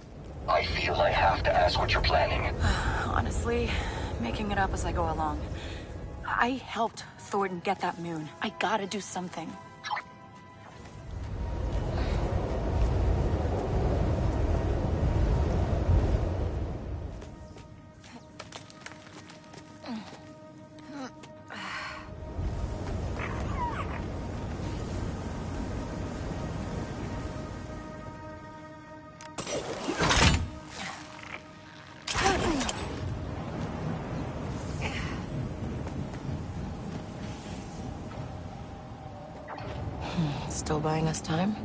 C: I feel I have to ask what you're planning.
B: Honestly, making it up as I go along. I helped Thornton get that moon. I gotta do something. still buying us time?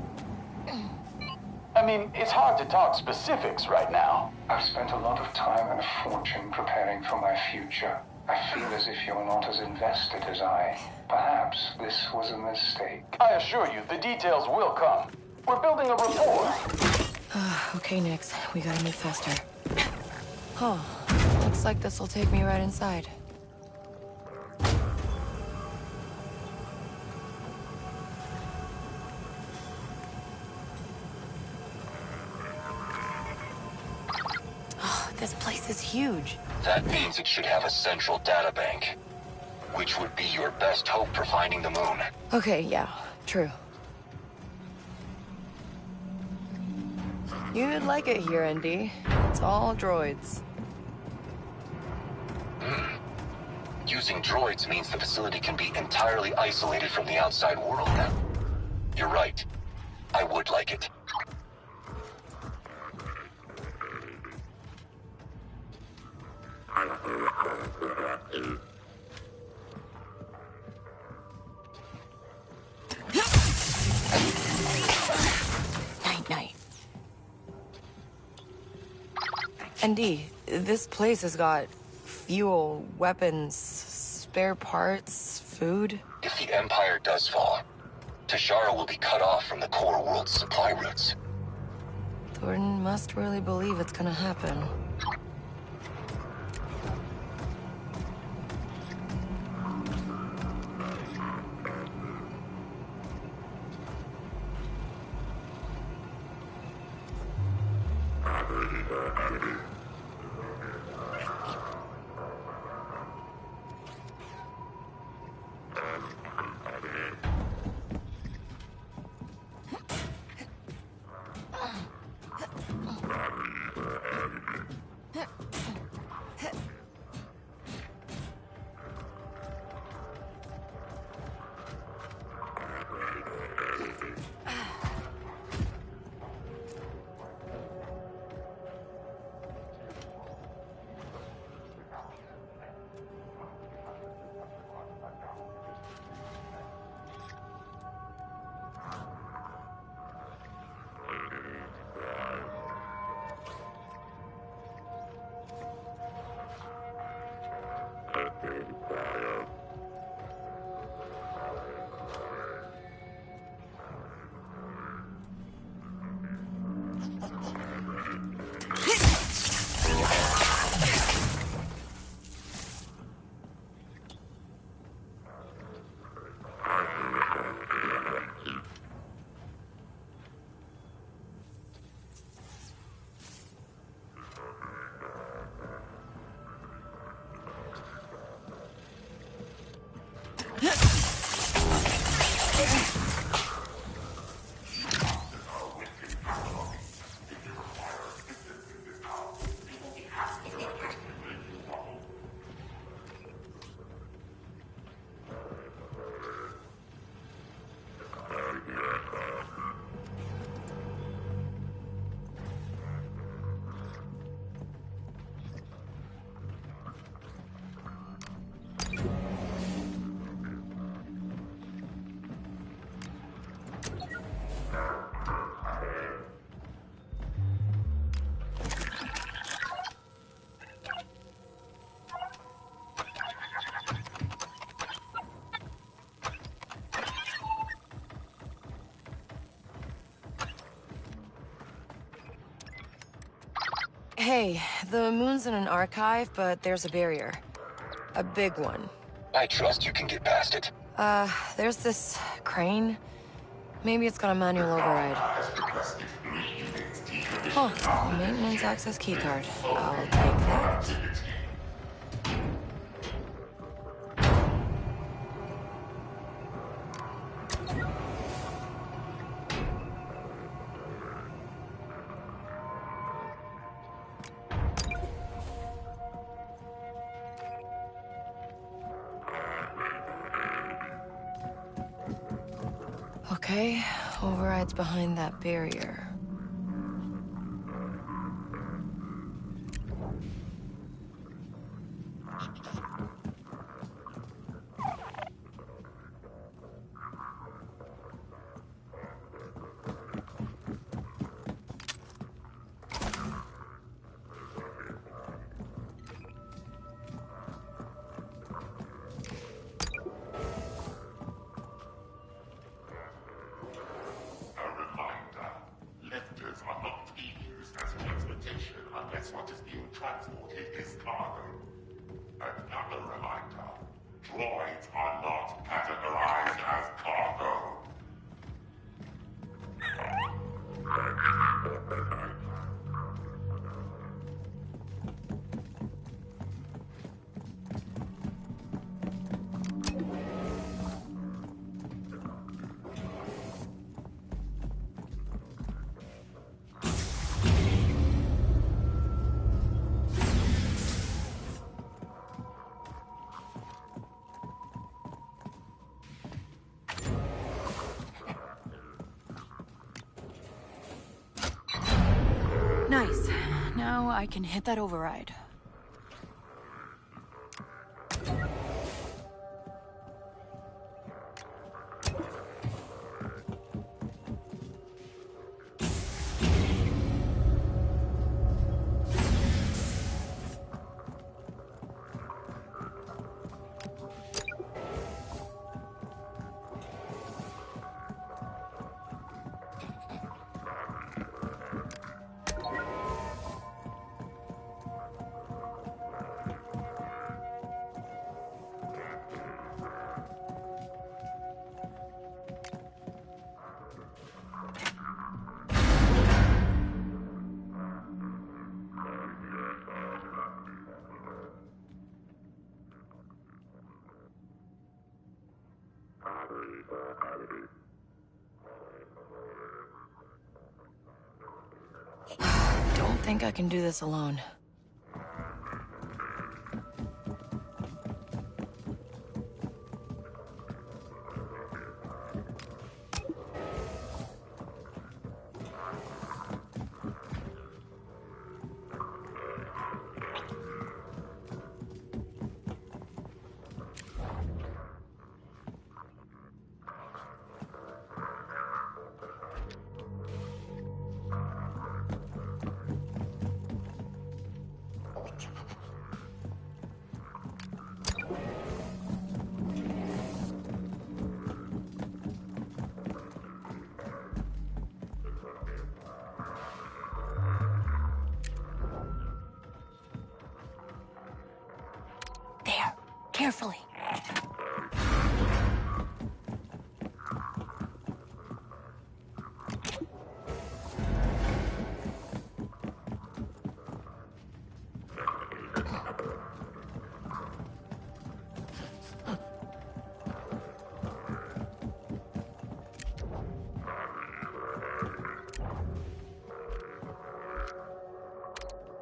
S: I mean, it's hard to talk specifics right now.
E: I've spent a lot of time and a fortune preparing for my future. I feel as if you're not as invested as I. Perhaps this was a mistake.
S: I assure you, the details will come. We're building a rapport.
B: Okay, Nix. We gotta move faster. Oh, looks like this'll take me right inside. Oh, this place is huge.
C: That means it should have a central data bank, which would be your best hope for finding the moon.
B: Okay, yeah, true. You'd like it here, ND. It's all droids.
C: Using droids means the facility can be entirely isolated from the outside world. You're right. I would like it.
B: Night. ND, this place has got fuel, weapons, spare parts, food.
C: If the Empire does fall, Tashara will be cut off from the core world's supply routes.
B: Thornton must really believe it's gonna happen. Hey, the moon's in an archive, but there's a barrier. A big one.
C: I trust you can get past it.
B: There's this crane. Maybe it's got a manual override. Oh, maintenance access keycard. I'll take that. Okay, override's behind that barrier.
K: transporting his cargo. Another reminder. Droids are not categorized as cargo.
B: Nice. Now I can hit that override. Don't think I can do this alone. There, carefully.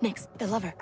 B: Nix, the lever.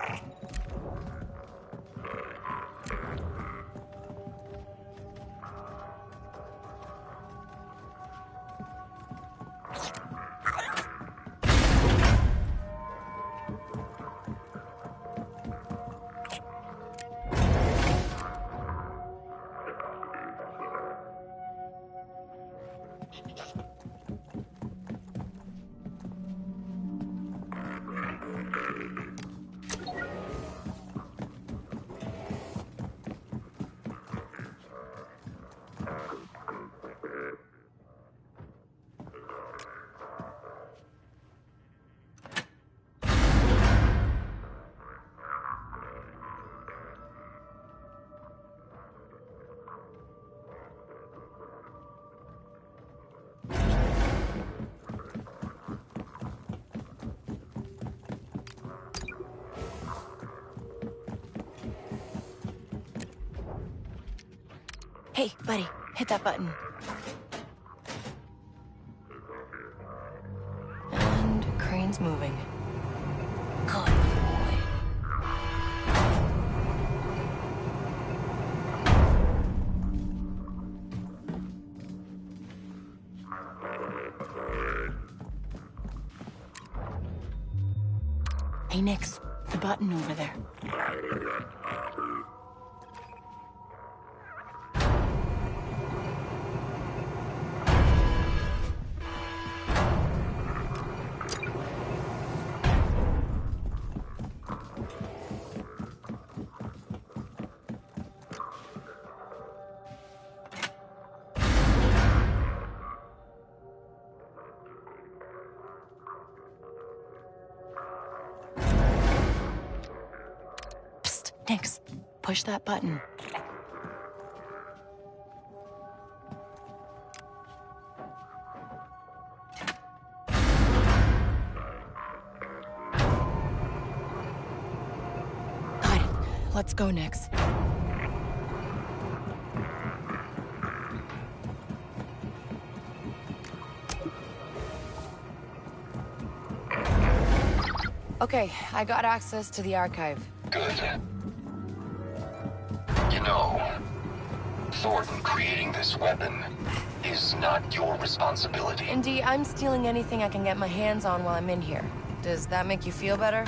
B: Hey, buddy, hit that button. And crane's moving. Good boy. Hey, Nix, the button over there. Nix, push that button. Got it. Let's go, Nix. Okay, I got access to the archive.
C: Good. You know, Thornton creating this weapon is not your responsibility.
B: Indy, I'm stealing anything I can get my hands on while I'm in here. Does that make you feel better?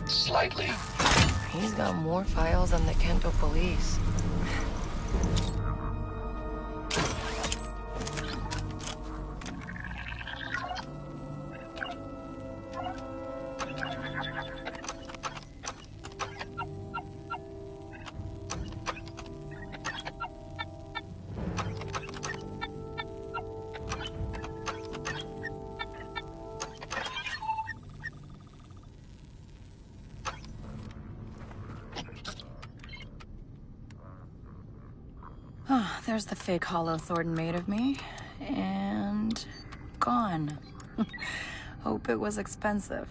C: Slightly.
B: He's got more files than the Kento police. There's the fake hollow Thornton made of me. And... gone. Hope it was expensive.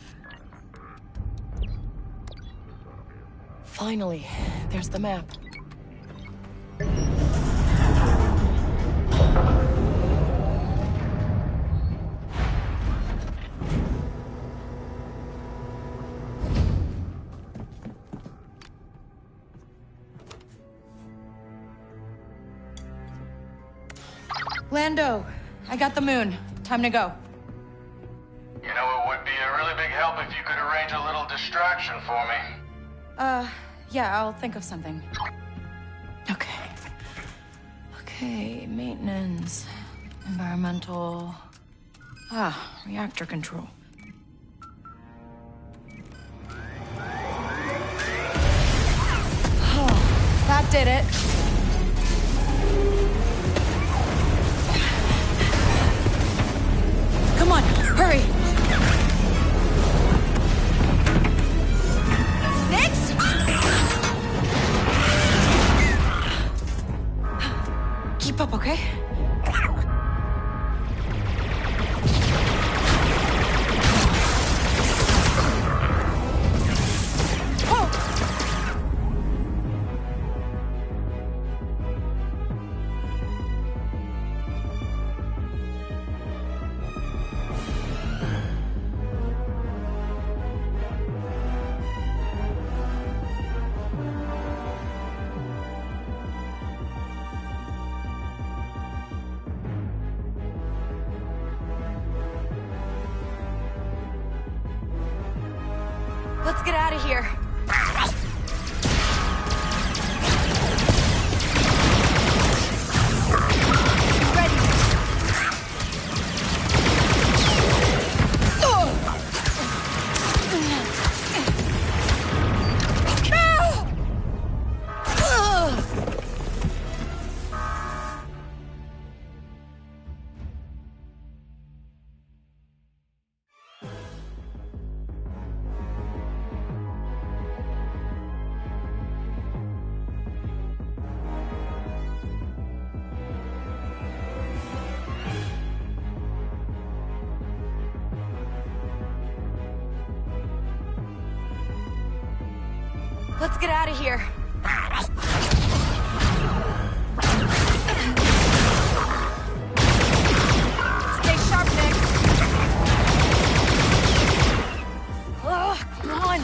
B: Finally, there's the map. Lando, I got the moon. Time to go.
G: You know, it would be a really big help if you could arrange a little distraction for me.
B: Yeah, I'll think of something. Okay, maintenance, environmental... reactor control. Oh, that did it. Come on, hurry! Nix? Keep up, okay? Let's get out of here. Ready. Let's get out of here. Stay sharp, Nick. Come on.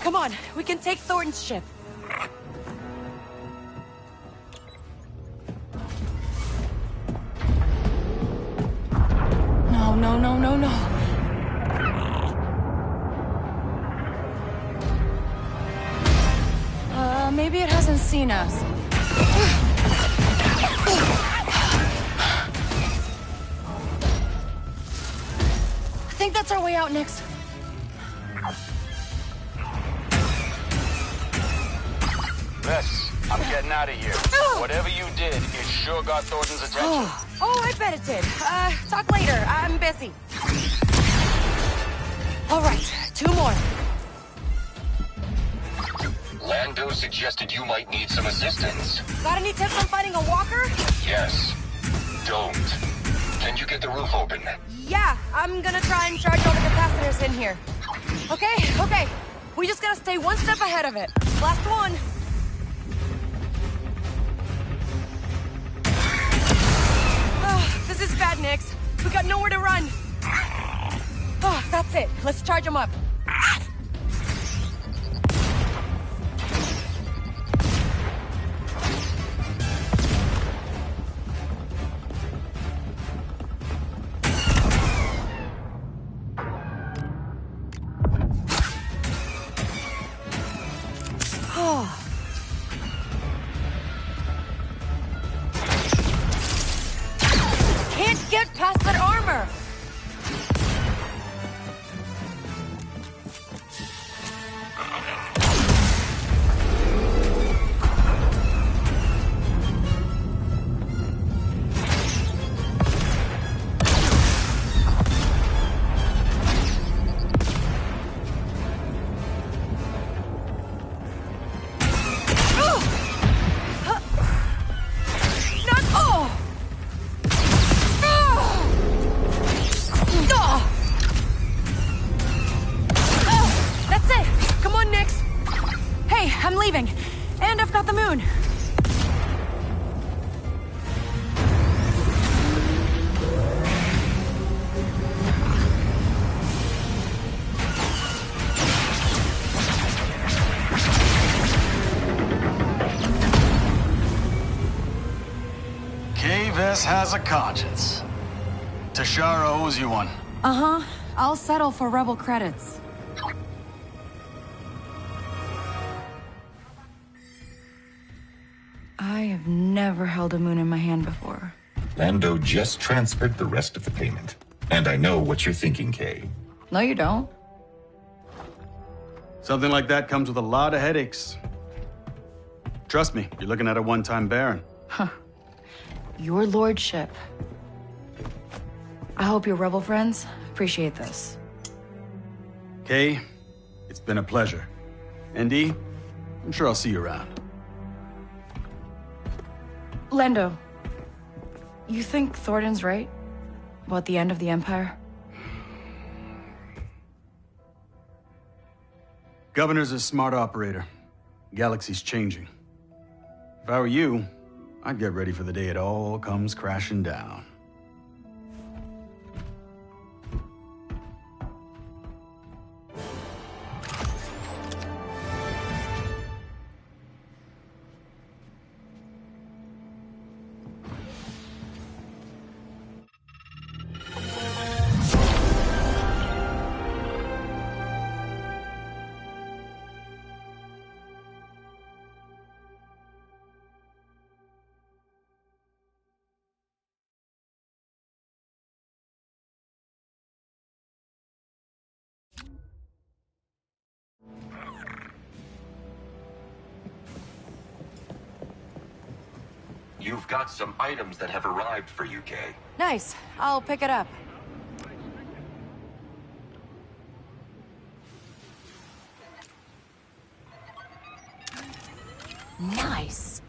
B: Come on, we can take Thornton's ship. Maybe it hasn't seen us. I think that's our way out, Nix.
G: Vess, I'm getting out of here. Whatever you did, it sure got Thornton's attention.
B: Oh, I bet it did. Talk later. I'm busy. All right, 2 more.
C: Lando suggested you might need some assistance.
B: Got any tips on finding a walker?
C: Yes. Don't. Can you get the roof open?
B: Yeah, I'm gonna try and charge all the capacitors in here. Okay. We just gotta stay one step ahead of it. Last one. Oh, this is bad, Nix. We got nowhere to run. Oh, that's it. Let's charge them up. Can't get past that armor! I'm leaving. And I've got the moon.
P: K-Vess has a conscience. Tashara owes you one.
B: Uh-huh. I'll settle for rebel credits. I have never held a moon in my hand before.
I: Lando just transferred the rest of the payment. And I know what you're thinking, Kay.
B: No, you don't.
P: Something like that comes with a lot of headaches. Trust me, you're looking at a one-time Baron.
B: Huh. Your lordship. I hope your rebel friends appreciate this.
P: Kay, it's been a pleasure. ND, I'm sure I'll see you around.
B: Lando, you think Thornton's right about the end of the Empire?
P: Governor's a smart operator. Galaxy's changing. If I were you, I'd get ready for the day it all comes crashing down.
C: You've got some items that have arrived for you, Kay.
B: Nice. I'll pick it up. Nice.